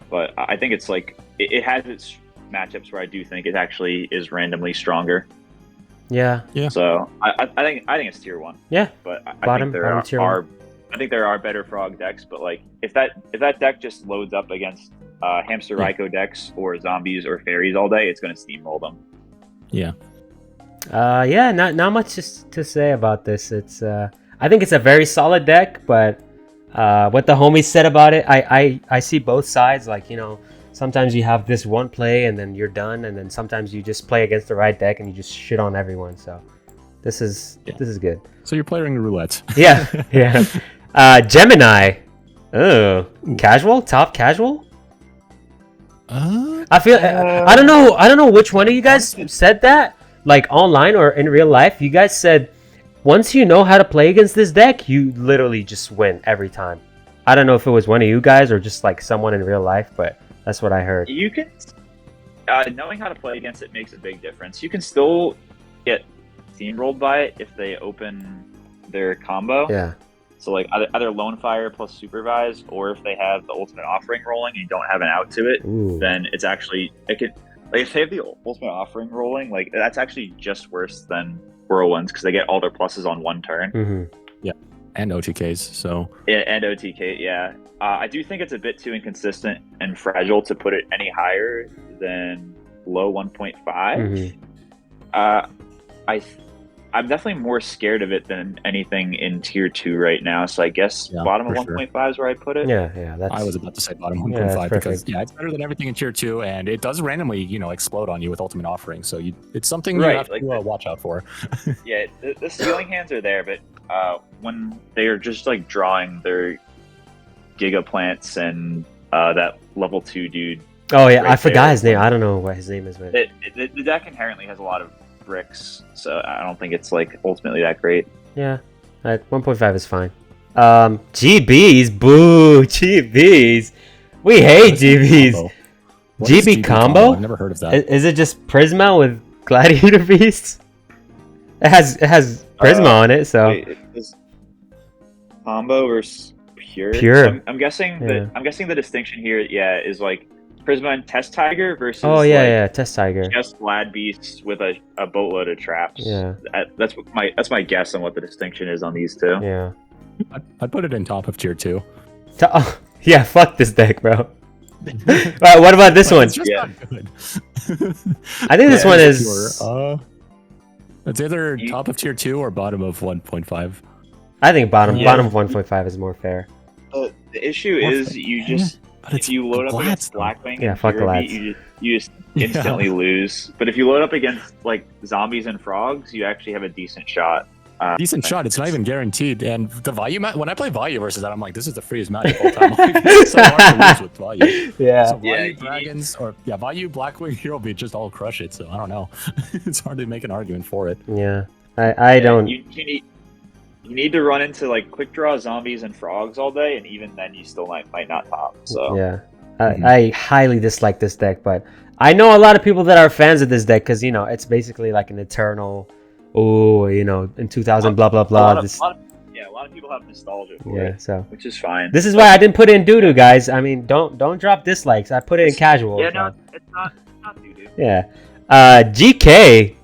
But I think it's like it has its matchups where I do think it actually is randomly stronger. Yeah. So I think it's tier 1. Yeah. But I think there are better frog decks. But like if that deck just loads up against Hamster Raikou decks or zombies or fairies all day, it's going to steamroll them. Yeah. Not much to say about this. It's I think it's a very solid deck, but what the homies said about it, I see both sides. Like, you know, sometimes you have this one play and then you're done, and then sometimes you just play against the right deck and you just shit on everyone. So this is good. So you're playing roulette. Yeah. Gemini. Oh, casual, top casual. I feel I don't know which one of you guys said that, like online or in real life. You guys said once you know how to play against this deck, you literally just win every time. I don't know if it was one of you guys or just like someone in real life, but that's what I heard. You can knowing how to play against it makes a big difference. You can still get steamrolled by it if they open their combo. Yeah. So like either Lone Fire plus Supervise, or if they have the Ultimate Offering rolling and you don't have an out to it, then it's actually like if they have the Ultimate Offering rolling, like that's actually just worse than Whirlwinds because they get all their pluses on one turn. Yeah, and OTKs. So and OTK, yeah. I do think it's a bit too inconsistent and fragile to put it any higher than low 1.5. I'm definitely more scared of it than anything in tier 2 right now. So I guess bottom of 1.5 is where I put it. Yeah. I was about to say bottom 1.5 because it's better than everything in tier 2, and it does randomly, explode on you with Ultimate Offering. So it's something you have to watch out for. Yeah, the ceiling hands are there, but when they are just like drawing their Giga Plants and that level 2 dude. Oh yeah, I forgot his name. I don't know what his name is. But the deck inherently has a lot of bricks, so I don't think it's like ultimately that great. Yeah, 1.5 is fine. GBs, boo, GBs. We hate GBs. GB combo? I've never heard of that. Is it just Prisma with Gladiator Beasts? It has Prisma on it, so. Wait, is combo versus pure? Pure. So I'm guessing the distinction here, is like Prisma and Test Tiger versus Oh yeah, Test Tiger. just Lad Beasts with a boatload of traps. Yeah. That's my guess on what the distinction is on these two. Yeah. I'd put it in top of tier 2. Oh, yeah, fuck this deck, bro. Alright, what about this one? It's just Yeah. not good. I think this one is. It's either top of tier 2 or bottom of 1.5. I think bottom Yeah. of 1.5 is more fair. The issue is you just if you load up against Blackwing Yeah, and fuck the Fury, lads. you just instantly lose. But if you load up against like zombies and frogs, you actually have a decent shot. Decent shot. It's not even guaranteed. And the value when I play value versus that, I'm like, this is the freest match of all time. It's so hard to lose with value. Yeah. So Yeah, value dragons or value Blackwing Hero Beat just all crush it. So I don't know. It's hard to make an argument for it. Yeah. I don't. You need to run into like quick draw zombies and frogs all day, and even then you still might not top. So Yeah. I highly dislike this deck, but I know a lot of people that are fans of this deck because it's basically like an eternal. Oh, in 2000, blah blah a blah. lot of people have nostalgia for Yeah, it, so which is fine. this is why I didn't put in doo-doo, guys. I mean, don't drop dislikes. I put it in casual. Yeah, so. no, it's not doo-doo. Yeah. GK.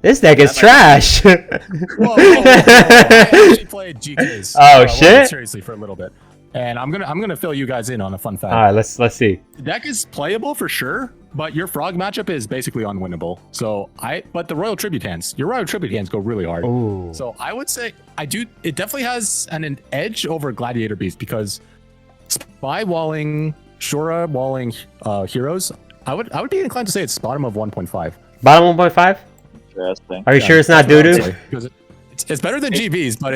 This deck is trash. Whoa. I actually played GKs. Oh, shit. Seriously, for a little bit. And I'm gonna fill you guys in on a fun fact. All right, let's see. The deck is playable for sure, but your frog matchup is basically unwinnable. But the Royal Tribute hands, your Royal Tribute hands go really hard. Ooh. So I would say it definitely has an edge over Gladiator Beast because Spy walling, Shura walling heroes. I would be inclined to say it's bottom of 1.5. Bottom 1.5. Interesting. Are you sure it's not doo-doo? Because it's better than GBs, but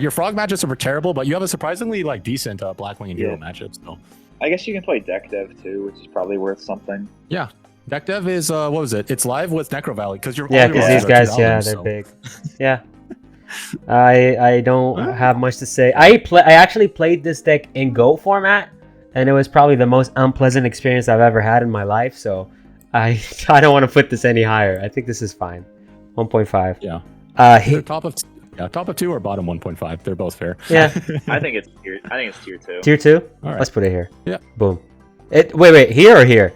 your frog matchups are terrible, but you have a surprisingly decent Blackwing and Hero matchup. So I guess you can play deck dev too, which is probably worth something. yeah, deck dev is what was it? It's live with Necro Valley because you're Yeah, because these guys, they're big. Yeah. I don't have much to say. I actually played this deck in Go format, and it was probably the most unpleasant experience I've ever had in my life. So I don't want to put this any higher. I think this is fine. 1.5. Yeah. He, Top of 2 or bottom 1.5. They're both fair. yeah. I think it's tier 2. Tier 2? All right. Let's put it here. Yeah. Boom. Wait, here or here?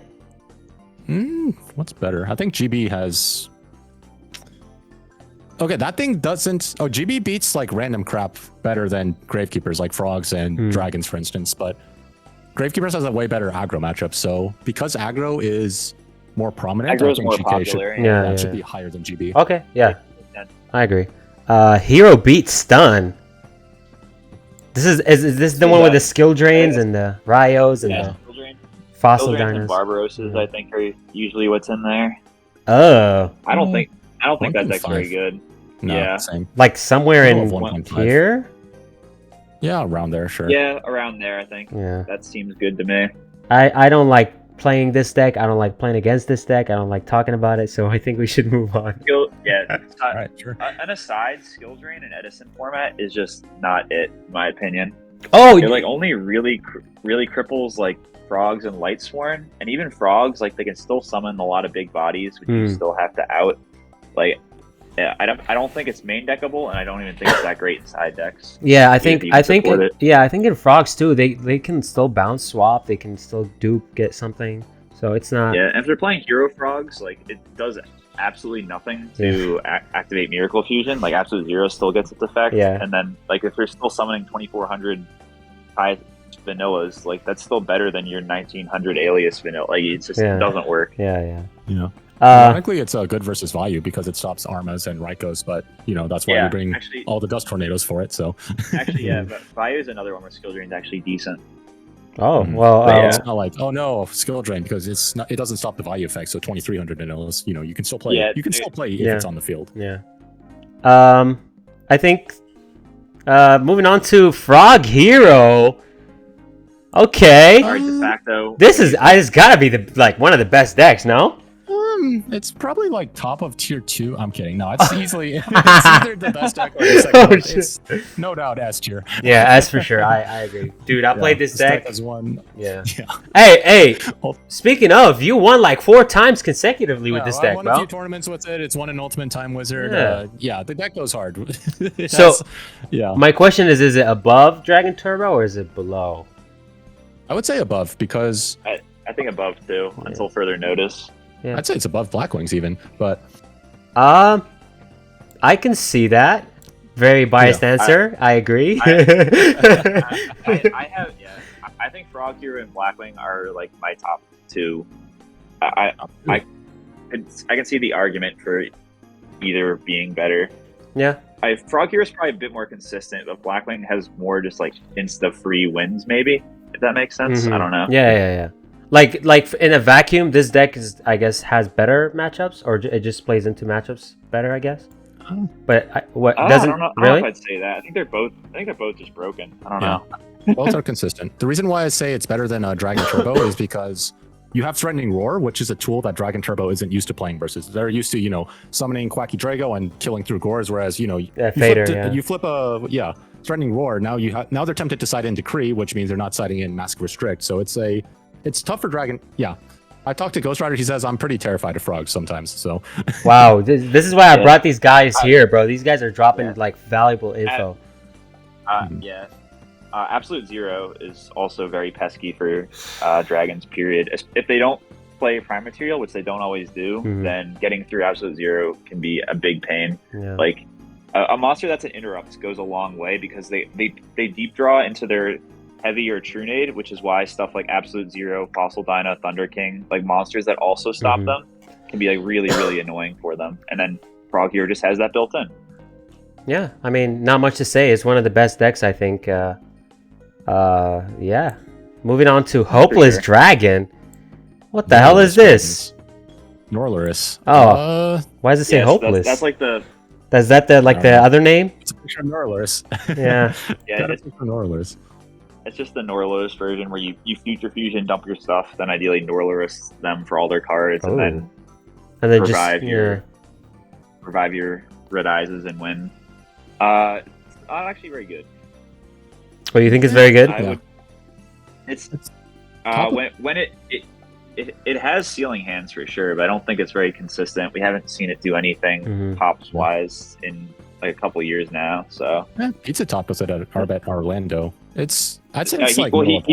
What's better? I think GB has. Okay, that thing doesn't. Oh, GB beats random crap better than Gravekeepers, like frogs and dragons, for instance. But Gravekeepers has a way better aggro matchup. So because aggro is more prominent, Aggro's I think more GK popular. should be higher than GB. Okay, yeah. Yeah. I agree. Hero beats stun. Is this the one with the skill drains and the Ryos and the fossil Children and dinos? Barbarosses, I think, are usually what's in there. Oh, I don't think that deck's 1.5. very good. No, Yeah. same. like somewhere in Middle of 1.5. here? Yeah, around there, sure. Yeah, around there, I think. Yeah. That seems good to me. I don't like playing this deck. I don't like playing against this deck. I don't like talking about it. So I think we should move on. All right, sure. An aside, skill drain in Edison format is just not it, in my opinion. Oh, It only really cripples frogs and Lightsworn, and even frogs they can still summon a lot of big bodies, which you still have to out. Yeah, I don't think it's main deckable, and I don't even think it's that great in side decks. yeah. I think it. yeah. I think in frogs too. They can still bounce swap. They can still get something. So it's not. Yeah, and if they're playing hero frogs, it does absolutely nothing to activate Miracle Fusion. Absolute Zero still gets its effect. Yeah. And then if they're still summoning 2400 high vanillas, that's still better than your 1900 alias vanilla. It just doesn't work. Yeah. Ironically, it's good versus value because it stops Armas and Raikos, but that's why we bring all the Dust Tornadoes for it. So actually, yeah, but Value is another one where skill drain is actually decent. Oh well. It's not oh no, skill drain because it doesn't stop the value effect. So 2300 vanillas, you can still play. Yeah, you can still play if it's on the field. Yeah. I think. Moving on to Frog Hero. Okay. Alright, de facto. This gotta be one of the best decks, no? It's probably top of tier 2. I'm kidding. No, it's easily it's either the best deck or the second. Oh, It's no doubt S tier. Yeah, that's for sure. I agree, dude. I played this deck. As one. Yeah. Yeah. Hey. Speaking of, you won 4 times consecutively with this I deck, won bro. a few tournaments with it. It's won an Ultimate Time Wizard. The deck goes hard. Yeah. My question is it above Dragon Turbo or is it below? I would say above because I think above 2 until further notice. Yeah. I'd say it's above Blackwings even, but I can see that. Very biased answer. I agree. I have, yeah. I think Frog Hero and Blackwing are like my top 2. I can see the argument for either being better. Yeah. Frog Hero is probably a bit more consistent, but Blackwing has more just like insta free wins, maybe, if that makes sense. I don't know. Yeah. Like in a vacuum, this deck is, I guess, has better matchups, or it just plays into matchups better, I guess. But I don't know if I'd say that. I think they're both just broken. I don't know. Both are consistent. The reason why I say it's better than Dragon Turbo is because you have Threatening Roar, which is a tool that Dragon Turbo isn't used to playing versus. They're used to, summoning Quacky Drago and killing through Gores, whereas, you flip a Threatening Roar. Now now they're tempted to side in Decree, which means they're not siding in Mask Restrict. So it's tough for Dragon. Yeah. I talked to Ghost Rider. He says I'm pretty terrified of frogs sometimes. So wow, this is why I brought these guys here, bro. These guys are dropping like valuable info. Absolute Zero is also very pesky for dragons. Period. If they don't play Prime Material, which they don't always do, then getting through Absolute Zero can be a big pain. Yeah. Like a monster that's an interrupt goes a long way because they deep draw into their heavy or Trunade, which is why stuff like Absolute Zero, Fossil Dyna, Thunder King, like monsters that also stop them, can be like really, really annoying for them. And then Frog Hero just has that built in. Yeah, I mean, not much to say. It's one of the best decks, I think. Yeah. Moving on to Hopeless Dragon. What the hell is this? Norlaris. Oh, why does it say Hopeless? That's like the. Is that the other name? It's a picture of Norlaris. Yeah. It's for Norlaris. It's just the Norlaris version where you Future Fusion, dump your stuff, then ideally Norlaris them for all their cards, and then revive your Red Eyes and win. Not actually very good. Oh, you think it's very good? It's when it has ceiling hands for sure, but I don't think it's very consistent. We haven't seen it do anything pops wise in like a couple years now. So Pizza Top was at Orlando. I'd say it's he like played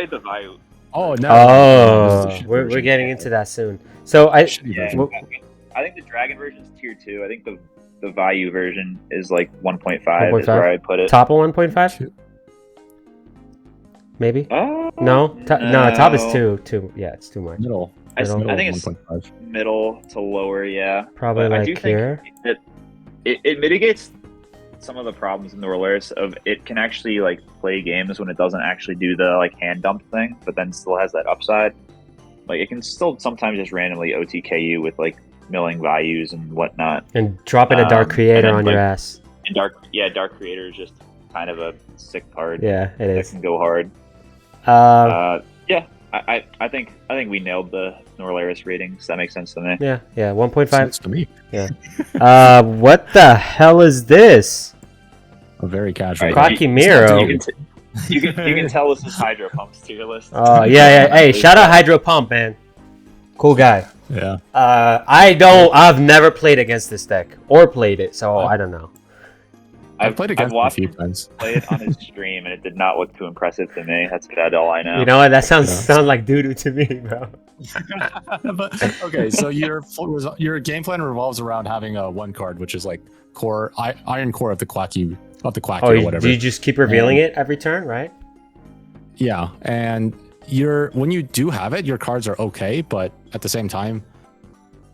the Vayu. Oh no! Oh, we're getting into that soon. So I think the Dragon version is tier 2. I think the Vayu version is like 1.5 is where I put it. Top of 1.5? Maybe? No, top is 2. Yeah, it's too much. Middle. I think it's 1.5. Middle to lower, yeah. Probably but like I do here. think it mitigates some of the problems in the Norlaris of it can actually like play games when it doesn't actually do the like hand dump thing, but then still has that upside. Like it can still sometimes just randomly OTK you with like milling values and whatnot. And dropping a Dark Creator on your ass. And Dark Creator is just kind of a sick card. Yeah, it is. That can go hard. I think we nailed the Norlaris ratings. That makes sense to me. Yeah, 1.5. Sense to me. Yeah. What the hell is this? A very casual. Quacky Miro. You can tell this is Hydro Pump's tier list. Oh yeah. Hey, shout out Hydro Pump, man. Cool guy. Yeah. I've never played against this deck or played it, so I don't know. I've played against him a few times. Play it on his stream, and it did not look too impressive to me. That's about all I know. You know what? That sounds like doo-doo to me, bro. But, okay, so your game plan revolves around having one card, which is like Iron Core of the Quacky or whatever. Do you just keep revealing it every turn, right? Yeah, and when you do have it, your cards are okay, but at the same time,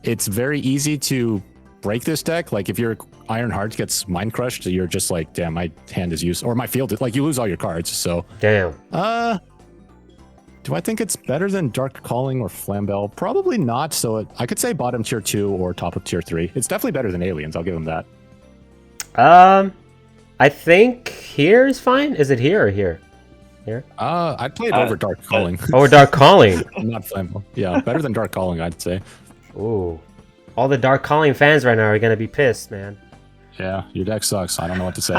it's very easy to break this deck. Like if your Iron Heart gets Mind Crushed, you're just like, damn, my hand is useless, or my field, like you lose all your cards. So damn. Do I think it's better than Dark Calling or Flambell? Probably not. So I could say bottom tier 2 or top of tier 3. It's definitely better than Aliens. I'll give them that. I think here is fine. Is it here or here? Here? I'd play it over Dark Calling. Over Dark Calling. Not Flambell. Yeah, better than Dark Calling, I'd say. Ooh. All the Dark Calling fans right now are gonna be pissed, man. Yeah, your deck sucks. I don't know what to say.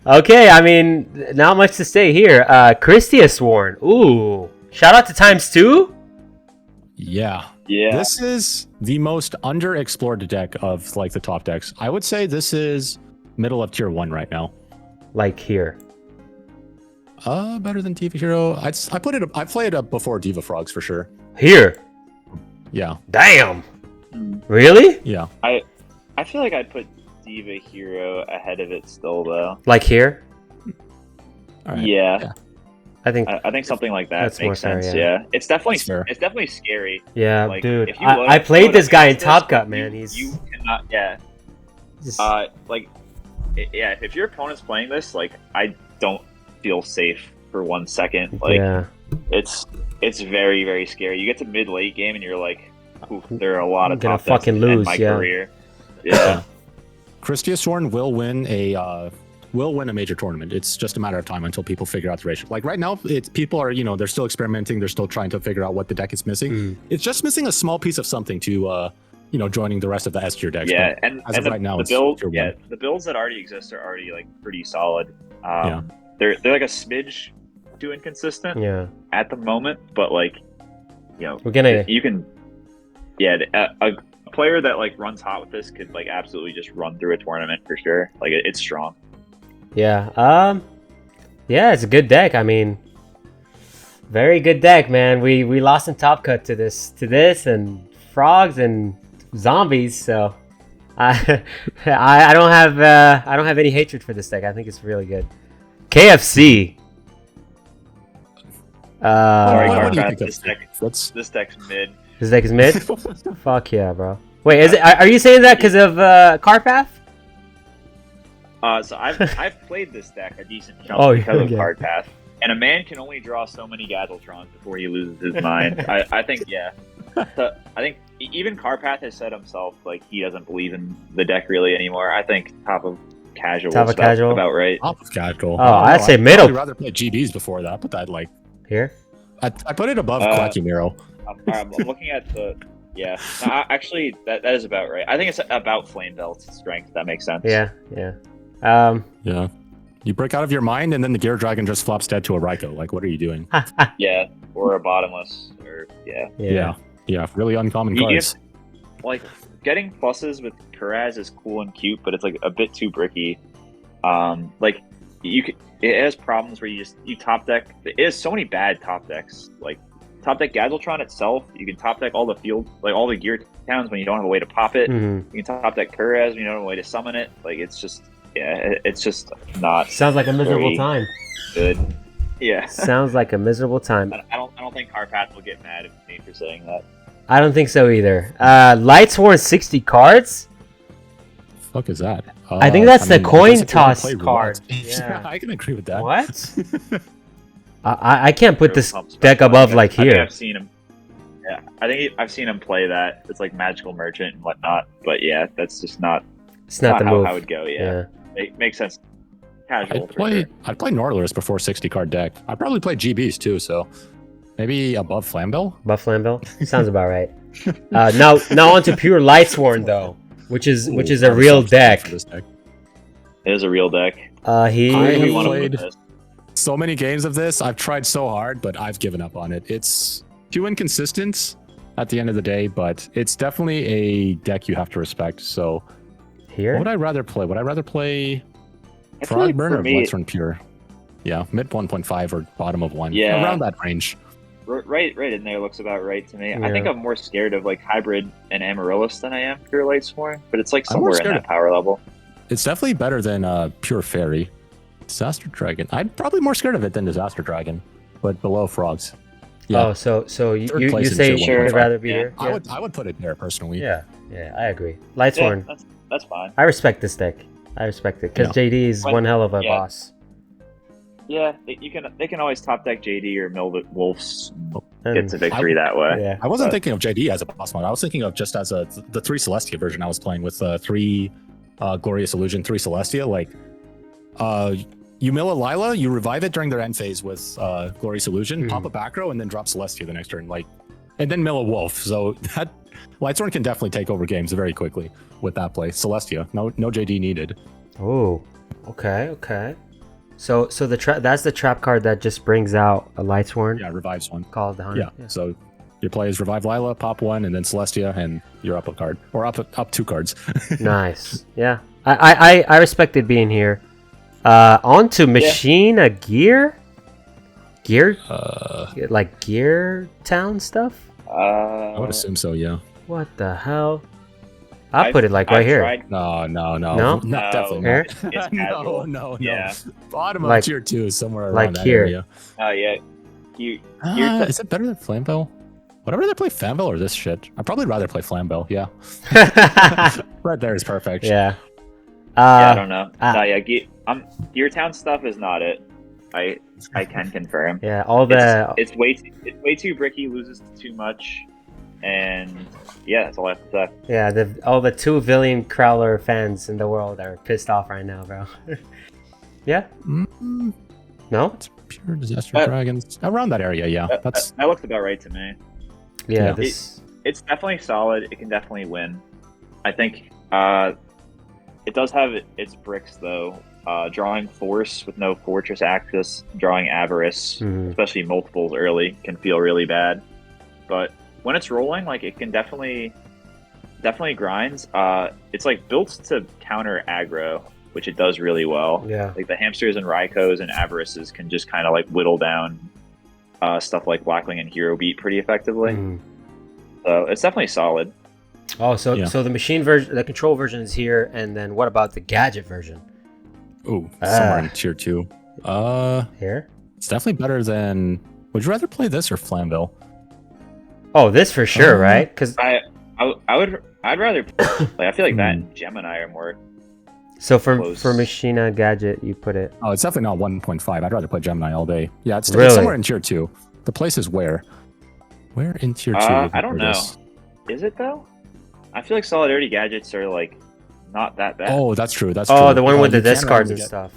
Okay, I mean, not much to say here. Christius Warren. Ooh. Shout out to ×2. Yeah. Yeah. This is the most underexplored deck of like the top decks. I would say this is middle of tier 1 right now. Like here. Better than Diva Hero. I played it before Diva Frogs for sure. Here. Yeah. Damn. Really? Yeah. I feel like I'd put Diva Hero ahead of it still though. Like here? All right. Yeah. I think. I think something like that That's more makes fair, sense. yeah. Yeah. It's definitely scary. Yeah, Like, dude. if you I load played this up guy in against Top this, Cut, man. He's you cannot. Yeah. just, Yeah. If your opponent's playing this, like, I don't feel safe for 1 second. Like, yeah. it's very, very scary. You get to mid late game and you're like, ooh, there are a lot of I'm gonna top decks fucking in lose, my yeah. career. Yeah. Christia Sorn will win a major tournament. It's just a matter of time until people figure out the ratio. Like right now, people are, they're still experimenting. They're still trying to figure out what the deck is missing. It's just missing a small piece of something to, joining the rest of the S tier decks. Yeah, But and as of right now, the it's build, tier one. the builds that already exist are already like pretty solid. Yeah. They're like a smidge too inconsistent Yeah. at the moment, but like, We're gonna. you can, yeah, a player that like runs hot with this could like absolutely just run through a tournament for sure. Like it's strong. Yeah. Yeah, it's a good deck. I mean, very good deck, man. We lost in Top Cut to this and frogs and zombies. So I don't have any hatred for this deck. I think it's really good. KFC. Sorry, what do you Carpath, think this deck's mid. This deck is mid. Fuck yeah, bro. Wait, is it? Are you saying that because of Carpath? So I've played this deck a decent chunk Oh, because okay. of card path, and a man can only draw so many Gazeltrons before he loses his mind. I think yeah. So I think even Carpath has said himself like he doesn't believe in the deck really anymore. I think top of casual. Top of casual? about right. Top of casual. Oh, I'd say middle. I'd rather play GBs before that, but I'd like. Here. I put it above Quacky Miro. I'm looking at the yeah. No, actually, that is about right. I think it's about Flame Belt's strength. That makes sense. Yeah. Yeah. You break out of your mind, and then the Gear Dragon just flops dead to a Raikou. Like, what are you doing? Yeah, or a bottomless, or yeah. Yeah. Really uncommon You cards. Like getting pluses with Kuraz is cool and cute, but it's like a bit too bricky. Like it has problems where you top deck. It has so many bad top decks. Like top deck Gazeltron itself, you can top deck all the field, like all the gear towns when you don't have a way to pop it. Mm-hmm. You can top deck Kuraz when you don't have a way to summon it. Like it's just it's just not Sounds like a miserable very time. good. Yeah. Sounds like a miserable time. I don't think Carpath will get mad at me for saying that. I don't think so either. Lightsworn 60 cards. Fuck is that? I think that's the coin I guess if you wanna toss play card. Roulette. Yeah. I can agree with that. What? I can't put this Pumps deck back above up. like I think here. I've seen him. Yeah, I think I've seen him play that. It's like Magical Merchant and whatnot. But yeah, that's just not. It's not the how move. I would go. Yeah, makes sense. Casual. I'd play Northless before 60 card deck. I'd probably play GBs too, so maybe above Flambill. Buff Flambill? Sounds about right. Now onto pure Lightsworn though, which is a real deck. For this deck. It is a real deck. I He have We wanna played put this. so many games of this. I've tried so hard, but I've given up on it. It's too inconsistent at the end of the day, but it's definitely a deck you have to respect. So here. what would I rather play? Would I rather play I feel like Frogburn for or me, Lightsworn Pure? Yeah, mid 1.5 or bottom of 1. Yeah. Around that range. right in there looks about right to me. Yeah. I think I'm more scared of like Hybrid and Amaryllis than I am Pure Lightsworn, but it's like I'm more somewhere in scared that power level. It's definitely better than Pure Fairy. Disaster Dragon. I'm probably more scared of it than Disaster Dragon, but below Frogs. Yeah, Oh, so you Third place in say tier you would 1.5. rather be Yeah. here? I would put it there personally. Yeah, I agree. Yeah, Lightsworn. that's fine. I respect this deck. I respect it because Yeah. JD is When- one hell of a yeah. boss. Yeah, they can always top deck JD or mill the Wolves. And- Get to victory that way. yeah. I wasn't But- thinking of JD as a boss mod. I was thinking of just as the 3 Celestia version I was playing with 3 Glorious Illusion, 3 Celestia. Like, you mill a Lila, you revive it during their end phase with Glorious Illusion, pop a back row, and then drop Celestia the next turn. Like, and then mill a Wolf. So that Lightsworn can definitely take over games very quickly with that play. Celestia, no JD needed. Oh, okay. So that's the trap card that just brings out a Lightsworn Yeah, revives one. called the Hunt. Yeah. So your play is revive Lila, pop 1, and then Celestia, and you're up a card or up 2 cards. Nice. Yeah. I respect it being here. On to Machine a Gear. Gear, Uh, like Gear Town stuff. I would assume so. Yeah. What the hell? I'll put it like right I've here. tried- No, No? definitely Here? not. It's no, casual. no. Yeah. Bottom Like- of tier 2 is somewhere like around that here. area. Oh yeah. You're Is it better than Flambeau? Would I rather play Flambeau or this shit? I'd probably rather play Flambeau. Yeah. Right there is perfect. Yeah. I don't know. ah. No, yeah. Gear Town stuff is not it. I can confirm. Yeah. All the. It's way too bricky. Loses too much, and yeah, that's all I have to say. Yeah. All the 2 billion Crowler fans in the world are pissed off right now, bro. Yeah. Mm, No. it's pure Disaster Dragons. Around that area, yeah. That's That looks about right to me. Yeah. Yeah. This. It's definitely solid. It can definitely win. I think it does have its bricks though. Drawing Force with no Fortress access, drawing Avarice, Mhm. especially multiples early, can feel really bad. But when it's rolling, like it can definitely grinds. It's like built to counter aggro, which it does really well. Yeah. Like the Hamsters and Raikos and Avarices can just kind of like whittle down stuff like Blackwing and Hero Beat pretty effectively. Mhm. So it's definitely solid. Oh, so Yeah. so the machine version, the control version is here, and then what about the gadget version? somewhere in tier 2. Here. It's definitely better than. Would you rather play this or Flambeau? Oh, this for sure, right? Because I'd rather like I feel like that and Gemini are more. so for Close. Machina gadget, you put it. Oh, it's definitely not 1.5. I'd rather play Gemini all day. Yeah, it's Really? somewhere in tier 2. The place is where? Where in tier 2? I don't know. Is it though? I feel like Solidarity gadgets are like not that bad. Oh, that's true. That's true. Oh, the one with the you can discards randomly and get- stuff.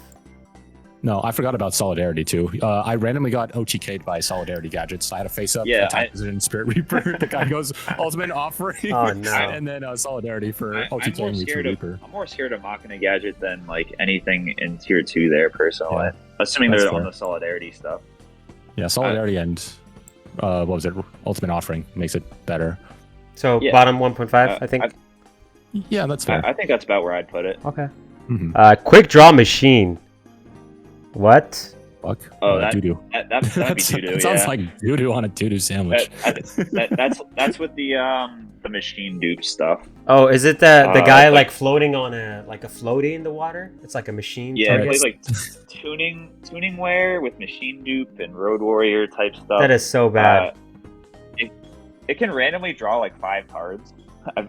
No, I forgot about Solidarity too. I randomly got OTK'd by Solidarity gadgets. I had a face up, Yeah, attack Wizard and Spirit Reaper. The guy goes Ultimate Offering. Oh no. And then Solidarity for I'm OTK more and Mewtwo scared Reaper. I'm more scared of Machina gadget than like anything in tier 2 there personally. Yeah, Assuming that's they're on fair. the Solidarity stuff. Yeah, Solidarity and what was it? Ultimate Offering makes it better. So Yeah. bottom 1.5, I think. Yeah, that's fair. I think that's about where I'd put it. Okay. Mhm. Quick draw machine. What? Fuck. Oh, that- doo-doo. That'd be doo-doo, It sounds yeah. like doo-doo on a doo-doo sandwich. That's with the machine dupe stuff. Oh, is it the guy like- like floating on a floaty in the water? It's like a machine. Yeah, it target? plays like tuning wear with machine dupe and road warrior type stuff. That is so bad. It can randomly draw like 5 cards.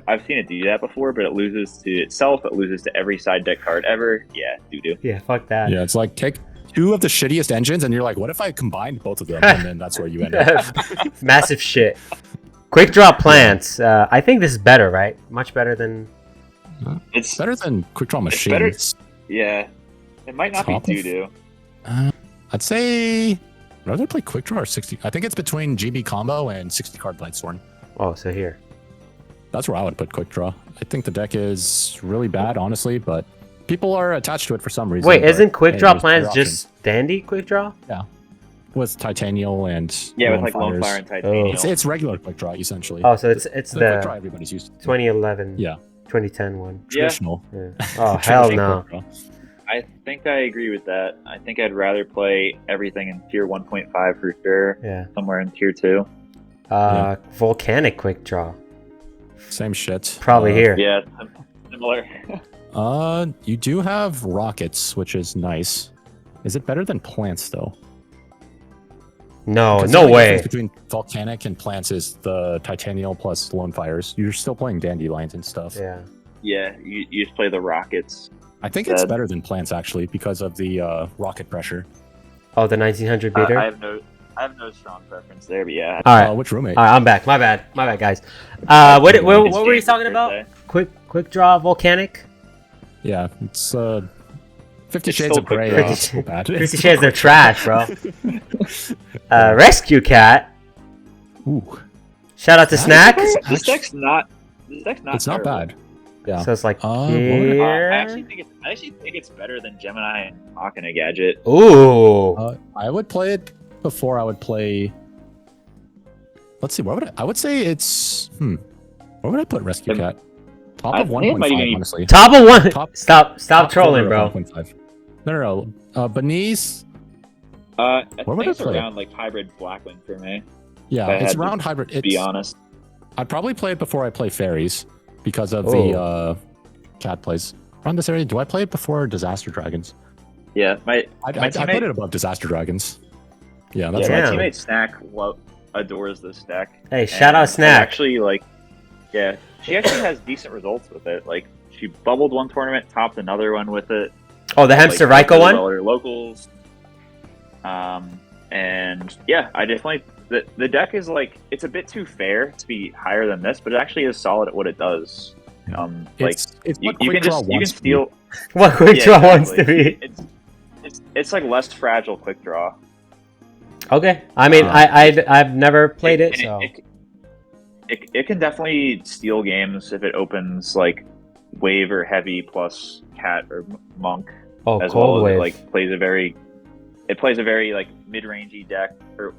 I've seen it do that before, but it loses to itself. It loses to every side deck card ever. Yeah, doo-doo. Yeah, fuck that. Yeah, it's like take 2 of the shittiest engines and you're like, what if I combined both of them? And then that's where you end up. Massive shit. Quick draw plants. I think this is better, right? Much better than. It's Better than Quick Draw It's better- Machines. yeah. It might not Top be of- doo-doo. I'd say I'd rather play Quick Draw or 60. I think it's between GB Combo and 60 card Blightstorm. Oh, so here. That's where I would put Quick Draw. I think the deck is really bad, honestly, but people are attached to it for some reason. Wait, but, isn't quick hey, draw there's plans other just dandy quick draw? options. With Titanial and Yeah, with Lone like Lone Fires. Fire and Titanium. It's regular Quick Draw, essentially. Oh, so it's the Quick Draw the everybody's used to. 2011, Yeah. 2010 one. Yeah. Traditional. Yeah. Oh hell Traditional no. Quick Draw. I think I agree with that. I think I'd rather play everything in tier 1.5 for sure. Yeah. Somewhere in tier 2. Volcanic quick draw. Same shit. Probably here. Yeah, similar. You do have rockets, which is nice. Is it better than plants though? No, Because no the only way. difference between volcanic and plants is the Titanial plus Lone Fires. You're still playing dandelions and stuff. Yeah. Yeah, you just play the rockets. I think it's Dead. better than plants actually because of the rocket pressure. Oh, the 1900 beater. I have no strong preference there, but yeah. All right. Which roommate? All right, I'm back. My bad, guys. What were you It's talking James' about? birthday. Quick draw volcanic. Yeah, it's 50 It's Shades still of Grey. quick draw. It's so bad. 50 Shades, they're trash, bro. Rescue Cat. Ooh, Shout out to Snack. This deck's not. it's not terrible. bad. Yeah. So it's like what- here. I actually think it's better than Gemini and Machina Gadget. Ooh. I would play it before I would play. Let's see. What would I would say it's. Where would I put Rescue Cat? Top I of think it might 1.5, even be- honestly. Top of one. Top- Stop Top trolling, corner bro. of 1.5. No. Beneath. I Where would think it's I play it? around like hybrid Blackwing for me. Yeah, If I it's had to around hybrid. Be It's, honest. I'd probably play it before I play fairies because of Oh. the cat plays around this area. Do I play it before Disaster Dragons? Yeah, my I teammate, put it above Disaster Dragons. Yeah, that's yeah, right. my Damn. teammate Snack adores this deck. Hey, shout out And Snack. Actually, like, yeah, she actually has decent results with it. Like, she bubbled one tournament, topped another one with it. Oh, the Hamster like, Raikou one? well at her locals. And yeah, I definitely the deck is like it's a bit too fair to be higher than this, but it actually is solid at what it does. Like It's you, what you Quick can Draw just you can wants to be. steal. What Quick Yeah, Draw wants to exactly. be. It's like less fragile quick draw. Okay. I mean, I've never played it, And so. it can definitely steal games if it opens like wave or heavy plus cat or monk, Oh, as Cold well as Wave. it like plays a very like mid-rangey deck or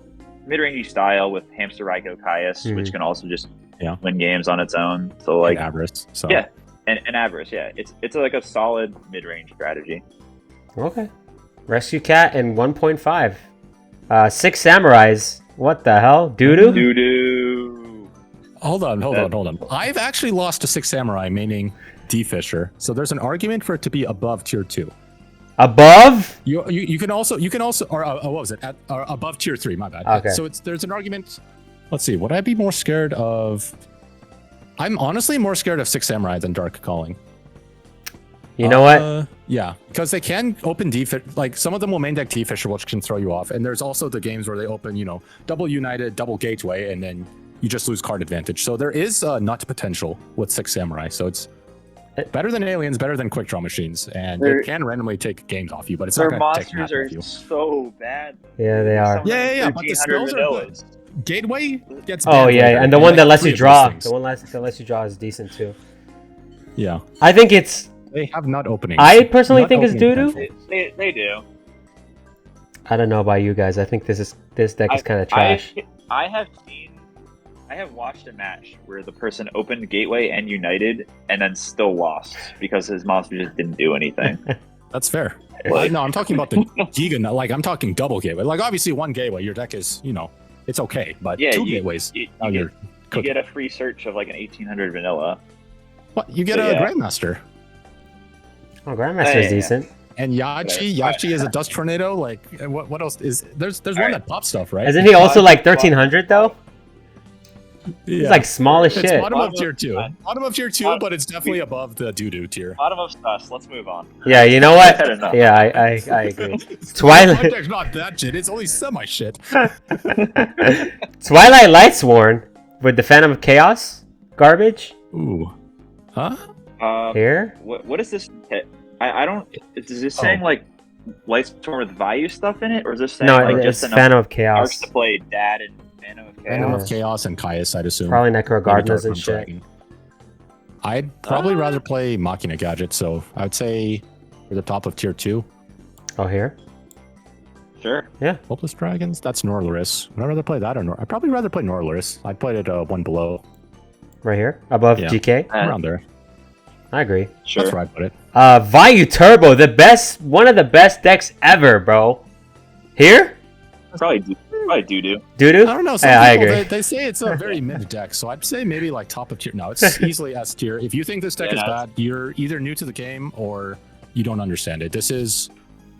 mid-rangey style with Hamster Raikou Caius, which can also just win games on its own. So like And Avarice. So yeah, and Avarice, yeah, it's like a solid mid-range strategy. Okay. Rescue Cat and 1.5. 6 Samurais. What the hell? Doo-doo? Doo-doo. hold on. I've actually lost to 6 Samurai, meaning D Fisher. So there's an argument for it to be above tier 2. Above? You can also or what was it above tier 3? My bad. Okay. So there's an argument. Let's see. Would I be more scared of? I'm honestly more scared of 6 Samurai than Dark Calling. You know what? Yeah, because they can open D Fisher. Like some of them will main deck D Fisher, which can throw you off. And there's also the games where they open, double United, double Gateway, and then you just lose card advantage. So there is nut potential with 6 Samurai. So it's better than Aliens, better than Quick Draw Machines, and it can randomly take games off you, but it's not Their going to take monsters math are off you. so bad. Yeah, they are. Yeah, but the 1300 spells are good. vanillas. Gateway gets Oh, banned yeah, later, and the and one like that lets 3 you of those draw. things. The one that lets you draw is decent, too. Yeah, I think it's... they have nut openings. I personally Nut think it's opening doo-doo. potential. They do. I don't know about you guys. I think this deck is kind of trash. I have watched a match where the person opened Gateway and United and then still lost because his monster just didn't do anything. That's fair. Like- No, I'm talking about the Giga nut. Like I'm talking double Gateway. Like obviously one Gateway, your deck is it's okay, but Yeah, 2 you- Gateways. you now you're You cooking. get a free search of like an 1800 vanilla. What? You get So, a yeah. Grandmaster. Oh, Grandmaster is Yeah. decent. And Yachi is a dust tornado. Like what else is there's one Alright. that pops stuff, right? Isn't he also like 1300 though? He's Yeah. like small as It's shit. bottom of Bottom tier of- 2. Bottom of tier 2, but it's definitely above the doo-doo tier. Bottom of sus. Let's move on. Yeah, you know I've what? had enough. Yeah, I agree. My Twilight deck's not that shit. It's only semi shit. Twilight Lightsworn with the Phantom of Chaos garbage Ooh. Huh? here. What is this? I don't. Is this saying like Lightstorm with value stuff in it, or is this saying No, like it's just enough Phantom of cards Chaos. to play Dad and Phantom of Chaos? Phantom of Chaos and Caius, I'd assume. Probably Necro Maybe Gardeners Darkroom and shit. Dragon. I'd probably rather play Machina Gadget, so I would say we're the top of tier 2. Oh, here. Sure. Hopeless Dragons, that's Norlaris. Would I rather play that or I'd probably rather play Norlaris. I'd play it one below. Right here. Above Yeah. GK. Around there. I agree. Sure. That's where I'd put it. Vayu Turbo, one of the best decks ever, bro. Here? Probably doo-doo. Doo-doo? I don't know. Some Yeah, I people, agree. they say it's a very mid deck, so I'd say maybe like top of tier. No, it's easily S tier. If you think this deck Yeah, is no, bad, you're either new to the game or you don't understand it. This is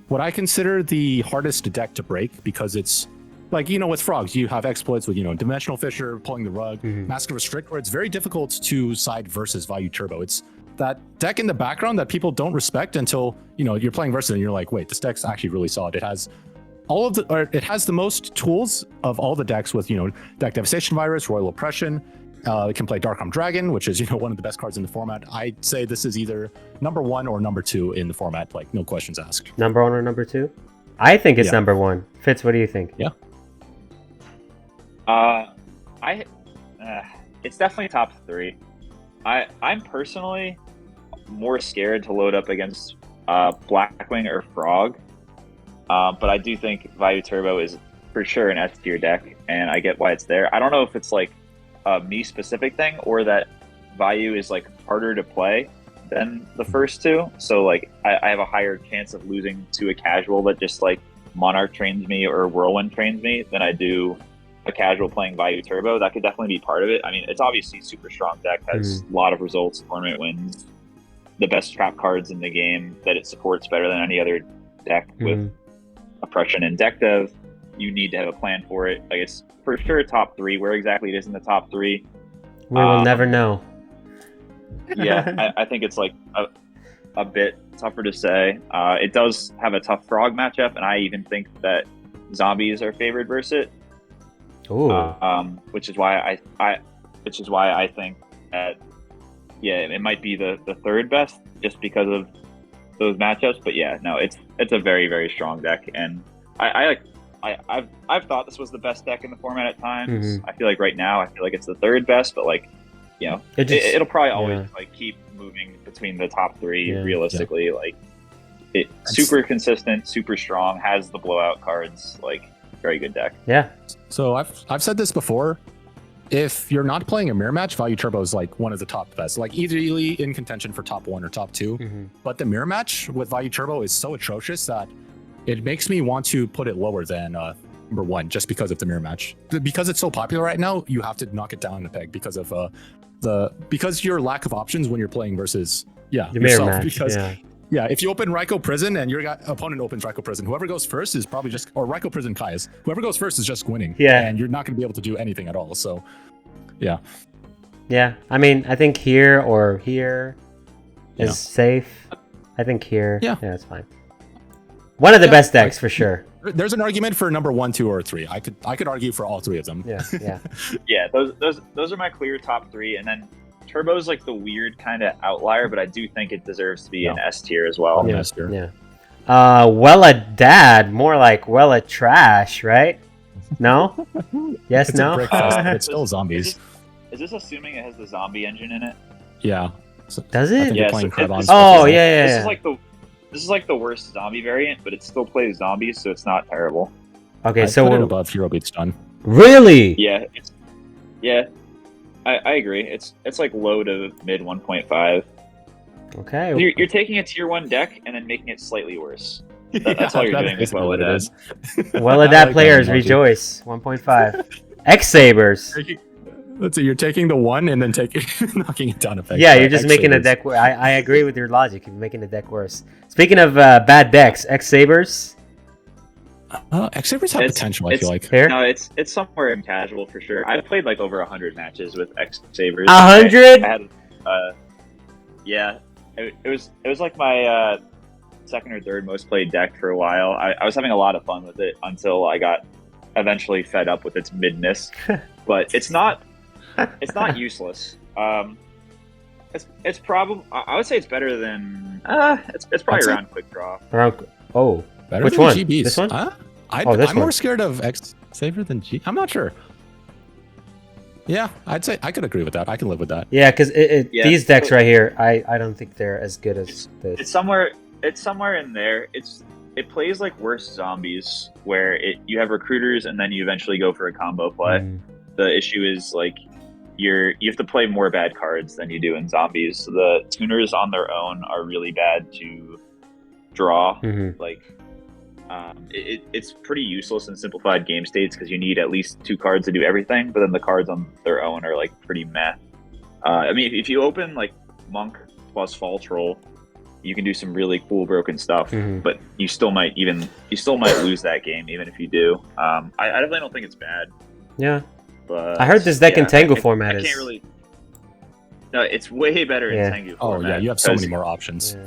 what I consider the hardest deck to break because it's like, with frogs, you have exploits with, Dimensional Fisher, pulling the rug, Mask of Restrict, where it's very difficult to side versus Vayu Turbo. It's that deck in the background that people don't respect until, you're playing versus it and you're like, wait, this deck's actually really solid. It has it has the most tools of all the decks with, Deck Devastation Virus, Royal Oppression. It can play Darkroom Dragon, which is, one of the best cards in the format. I'd say this is either number 1 or number 2 in the format, like no questions asked. Number 1 or number 2? I think it's Yeah. number 1. Fitz, what do you think? Yeah. It's definitely top 3. I'm personally more scared to load up against Blackwing or Frog, but I do think Vayu Turbo is for sure an S tier deck, and I get why it's there. I don't know if it's like a me specific thing or that Vayu is like harder to play than the first two, so like I have a higher chance of losing to a casual that just like Monarch trains me or Whirlwind trains me than I do a casual playing Vayu Turbo. That could definitely be part of it. I mean, it's obviously super strong deck, has a lot of results, tournament wins, the best trap cards in the game that it supports better than any other deck with oppression and deck dev. You need to have a plan for it. Like, it's for sure top 3. Where exactly it is in the top 3, we will never know. Yeah, I think it's like a bit tougher to say. It does have a tough frog matchup, and I even think that zombies are favored versus it. Ooh. Which is why I think that it might be the third best just because of those matchups. But yeah, no, it's a very, very strong deck, and I've thought this was the best deck in the format at times. I feel like right now I feel like it's the third best, but like, you know, it'll probably always like keep moving between the top 3 realistically. Like, super consistent, super strong, has the blowout cards, like, very good deck. Yeah. So I've said this before. If you're not playing a mirror match, Vayu Turbo is like one of the top best, like easily in contention for top 1 or top 2. But the mirror match with Vayu Turbo is so atrocious that it makes me want to put it lower than number 1 just because of the mirror match. Because it's so popular right now, you have to knock it down a peg because of because your lack of options when you're playing versus the mirror match. Because if you open Raiko Prison and your opponent opens Raiko Prison, whoever goes first is probably just, or Raiko Prison Kai's, whoever goes first is just winning. Yeah. And you're not going to be able to do anything at all. So, yeah. Yeah. I mean, I think here or here is safe. I think here. Yeah, it's fine. One of the best decks for sure. There's an argument for number 1, 2, or 3. I could argue for all 3 of them. Yeah. Yeah, those are my clear top 3, and then Turbo's like the weird kind of outlier, but I do think it deserves to be an S tier as well. Yeah. Wella Dad, more like Wella Trash, right? No? Yes, it's no? A brick fest, but it's still zombies. Is this assuming it has the zombie engine in it? Yeah. So, does it? Yeah. This is like the worst zombie variant, but it still plays zombies, so it's not terrible. Okay, so we're above Hero Beats Done. Really? Yeah. I agree. It's like low to mid 1.5. Okay. You're taking a tier 1 deck and then making it slightly worse. That's all you're doing with Wella Dad. Wella Dad players rejoice. 1.5 X Sabers. Let's see. You're taking the 1 and then knocking it down a peg. Yeah, you're just making a deck. I agree with your logic. You're making the deck worse. Speaking of bad decks, X Sabers. X Sabers have potential. I feel like. Here? No, it's somewhere in casual for sure. I've played like over 100 matches with X Sabers. 100? I had, yeah. It was like my second or third most played deck for a while. I was having a lot of fun with it until I got eventually fed up with its midness. But it's not useless. It's probably, I would say it's better than it's probably around Quick Draw. Better which than one? GBs. This one? I'm more scared of X Saber than G. I'm not sure. Yeah, I'd say I could agree with that. I can live with that. Yeah, because these decks right here, I don't think they're as good as this. It's somewhere in there. It plays like worse zombies, where you have recruiters and then you eventually go for a combo play. The issue is like you have to play more bad cards than you do in zombies. So the tuners on their own are really bad to draw. Like it's pretty useless in simplified game states because you need at least 2 cards to do everything, but then the cards on their own are like pretty meh. I mean, if you open like Monk plus Fall Troll, you can do some really cool broken stuff, but you still might lose that game even if you do. I definitely don't think it's bad. Yeah, but I heard this deck in Tengu format I can't really. No, it's way better in Tengu format. Oh yeah, you have so many more options.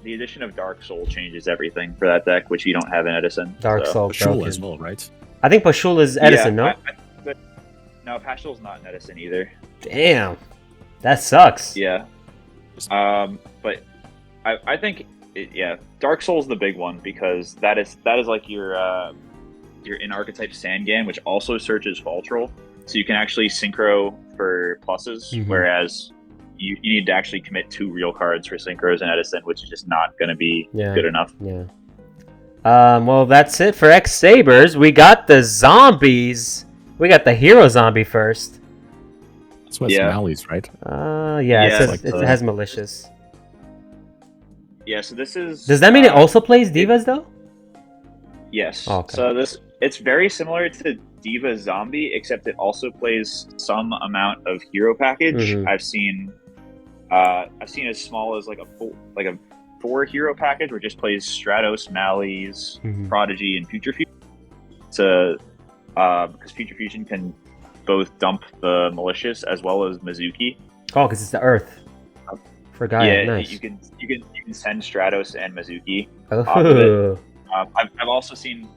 The addition of Dark Soul changes everything for that deck, which you don't have in Edison. Dark Soul Pashul as well, right? I think Pashul is Edison, no? No, Pashul's not in Edison either. Damn, that sucks. Yeah. But I think Dark Soul's the big one because that is like your in archetype Sandgan, which also searches Fall Troll, so you can actually synchro for pluses, whereas you need to actually commit 2 real cards for synchros in Edison, which is just not going to be good enough. Yeah. Well, that's it for X Sabers. We got the zombies. We got the hero zombie first. That's what Somalis, right? It has malicious. Yeah, so this is... Does that mean it also plays divas, though? Yes. Okay. So it's very similar to Diva Zombie, except it also plays some amount of hero package. Mhm. I've seen as small as like a 4 hero package where it just plays Stratos, Malleus, Mhm. Prodigy, and Future Fusion. Because Future Fusion can both dump the malicious as well as Mizuki. Oh, because it's the Earth. For Gaia, Yeah, nice. you can send Stratos and Mizuki. Oh. I've also seen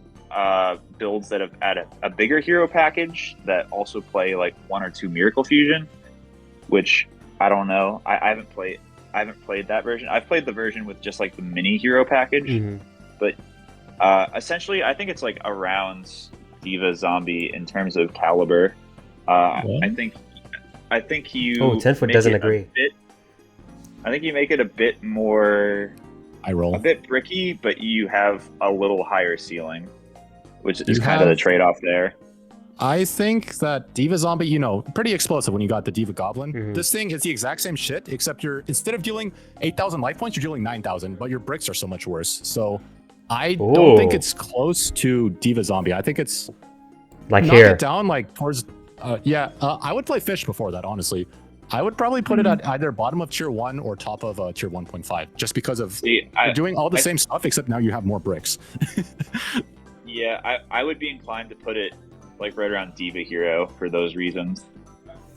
builds that have added a bigger hero package that also play like 1 or 2 Miracle Fusion, which I don't know. I haven't played that version. I've played the version with just like the mini hero package, Mhm. but essentially I think it's like around Diva Zombie in terms of caliber. I think you. Oh, 10 foot make doesn't it agree. I think you make it a bit more. I roll. A bit bricky, but you have a little higher ceiling, which is You kind of the have- trade-off there. I think that Diva Zombie, pretty explosive when you got the Diva Goblin. Mhm. This thing is the exact same shit, except instead of dealing 8,000 life points, you're dealing 9,000, but your bricks are so much worse. So I don't think Ooh. it's close to Diva Zombie. I think it's Like knock here. it down like towards. I would play Fish before that, honestly. I would probably put it at either bottom of tier 1 or top of tier 1.5, just because of See, you're doing all the same stuff, except now you have more bricks. I would be inclined to put it like right around Diva Hero for those reasons.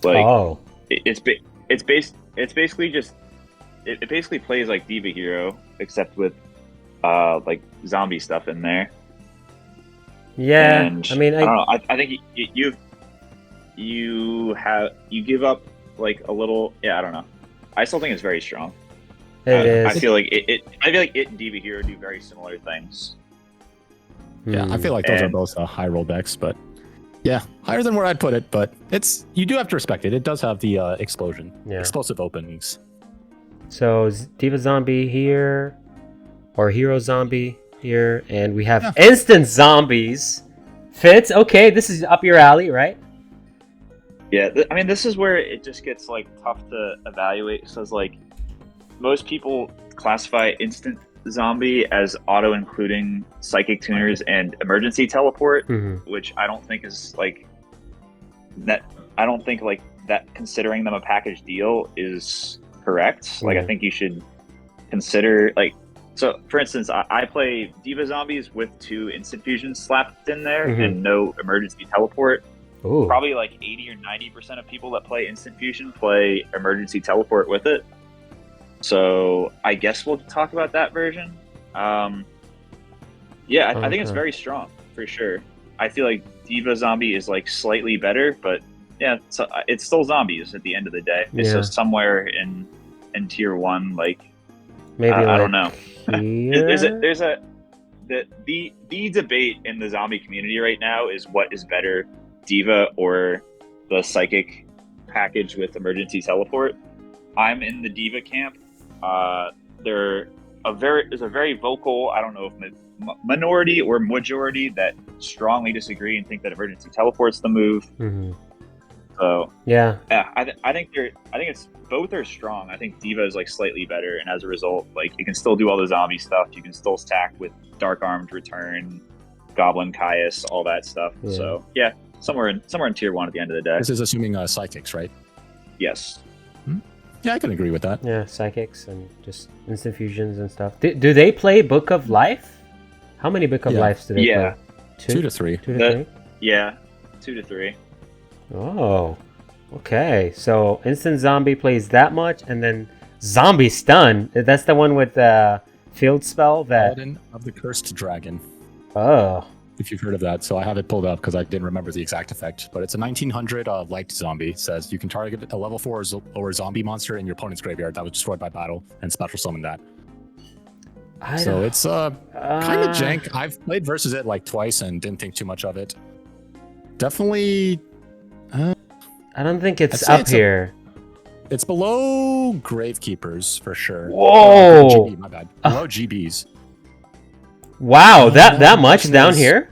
Like, Oh. it's basically just it basically plays like Diva Hero, except with like zombie stuff in there. Yeah. And I mean, I don't know. I think you give up like a little. Yeah, I don't know. I still think it's very strong. it is. I feel like it and Diva Hero do very similar things. Yeah, I Hmm. feel like those are And- both high roll decks, but yeah, higher than where I'd put it. But you do have to respect it. It does have the Yeah. explosive openings. So Diva Zombie here, or Hero Zombie here, and we have Yeah. instant zombies. Fitz, okay, this is up your alley, right? Yeah, I mean, this is where it just gets like tough to evaluate. So it's like most people classify instant zombie as auto including psychic tuners and emergency teleport, Mm-hmm. which I don't think is like that. I don't think like that considering them a package deal is correct. Like I Yeah. think you should consider like. So, for instance, I play Diva Zombies with 2 instant fusions slapped in there Mhm. and no emergency teleport. Ooh. Probably like 80 or 90% of people that play instant fusion play emergency teleport with it. So I guess we'll talk about that version. I think it's Okay. very strong for sure. I feel like Diva Zombie is like slightly better, but yeah, so it's still zombies at the end of the day. Yeah. So somewhere in tier 1, like Maybe I like don't know. here? The debate in the zombie community right now is what is better, Diva or the psychic package with emergency teleport. I'm in the Diva camp. There's a very vocal, I don't know if minority or majority that strongly disagree and think that emergency teleport's the move. Mhm. So Yeah. yeah, I think it's both are strong. I think Diva is like slightly better, and as a result, like you can still do all the zombie stuff. You can still stack with Dark Armed Return, Goblin Caius, all that stuff. Yeah. So yeah, somewhere in tier 1 at the end of the day. This is assuming psychics, right? Yes. Yeah, I can agree with that. Yeah, psychics and just instant fusions and stuff. Do they play Book of Life? How many Book of Yeah. Lives do they Yeah. play? 2 to 3. 2 to The- 3? Yeah, 2 to 3. Oh, okay. So instant zombie plays that much, and then zombie stun. That's the one with the field spell that. Paladin of the Cursed Dragon, Oh, if you've heard of that. So I have it pulled up because I didn't remember the exact effect. But it's a 1900 light zombie. It says you can target a level 4 or zombie monster in your opponent's graveyard that was destroyed by battle and special summon that. So it's kind of jank. I've played versus it like twice and didn't think too much of it. Definitely, I don't think I'd it's say up it's here. it's below Gravekeepers for sure. Whoa! GB, my bad. Below GBs. Wow, that the much question down is- here?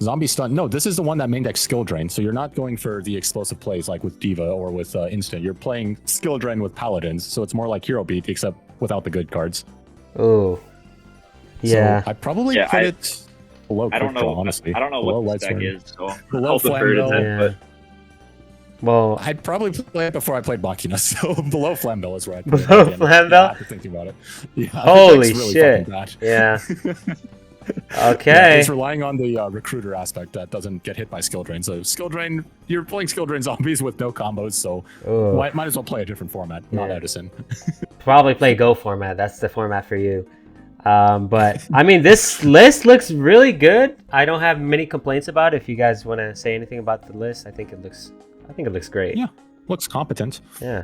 Zombie stun. No, this is the one that main deck skill drain. So you're not going for the explosive plays like with Diva or with Instant. You're playing skill drain with Paladins. So it's more like Hero Beat, except without the good cards. Oh, yeah. So I probably Yeah, put it Below I don't quick draw, know. honestly. I don't know Below what the White spec Swing. is, so Below I'll defer to Flambeau. Tim. Yeah. But Well, I'd probably play it before I played Machina, so below Flambeau is where I'd Below play it again. Flambeau? Yeah, after thinking about it. Yeah, the holy deck's really shit. fucking bad. Yeah. Yeah, Okay. it's relying on the recruiter aspect that doesn't get hit by skill drain. So skill drain, you're playing skill drain zombies with no combos, so Ooh. might as well play a different format, not Yeah. Edison. Probably play Go format. That's the format for you. But I mean, this list looks really good. I don't have many complaints about it. If you guys want to say anything about the list, I think it looks great. Yeah, looks competent. Yeah.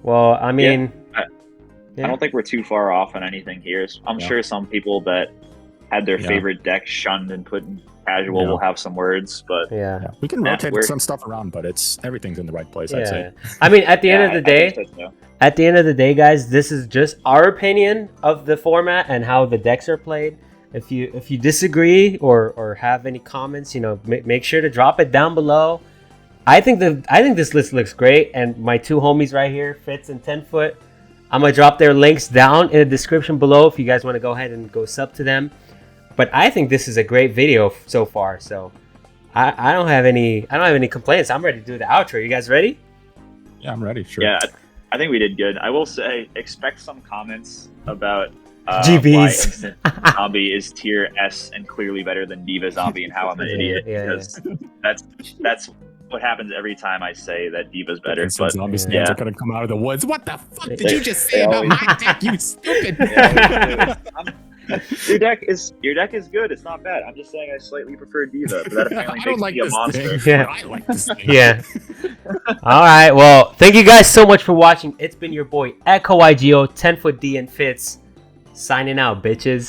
Well, I mean, I don't think we're too far off on anything here. I'm sure some people that had their favorite deck shunned and put in casual will have some words, but yeah. We can rotate we're- some stuff around, but everything's in the right place, I'd Yeah. say. I mean, at the end of the I day, think so. at the end of the day, guys, this is just our opinion of the format and how the decks are played. If you disagree or have any comments, make sure to drop it down below. I think this list looks great, and my two homies right here, Fitz and 10-foot, I'm gonna drop their links down in the description below if you guys want to go ahead and go sub to them. But I think this is a great video so far, so I don't have any complaints. I'm ready to do the outro. You guys ready? Yeah, I'm ready. Sure. Yeah, I think we did good. I will say, expect some comments about GBs. why Instant Zombie is tier S and clearly better than Diva Zombie and how I'm an idiot. Because that's what happens every time I say that Diva's better. But zombie yeah. stands are gonna come out of the woods. What the fuck did you just say about my deck, you stupid? Your deck is good. It's not bad. I'm just saying I slightly prefer Diva, but that apparently I don't makes like me a this monster. thing. Yeah. But I like this thing. Yeah. All right. Well, thank you guys so much for watching. It's been your boy echo-YGO, 10-foot D and Fitz, signing out, bitches.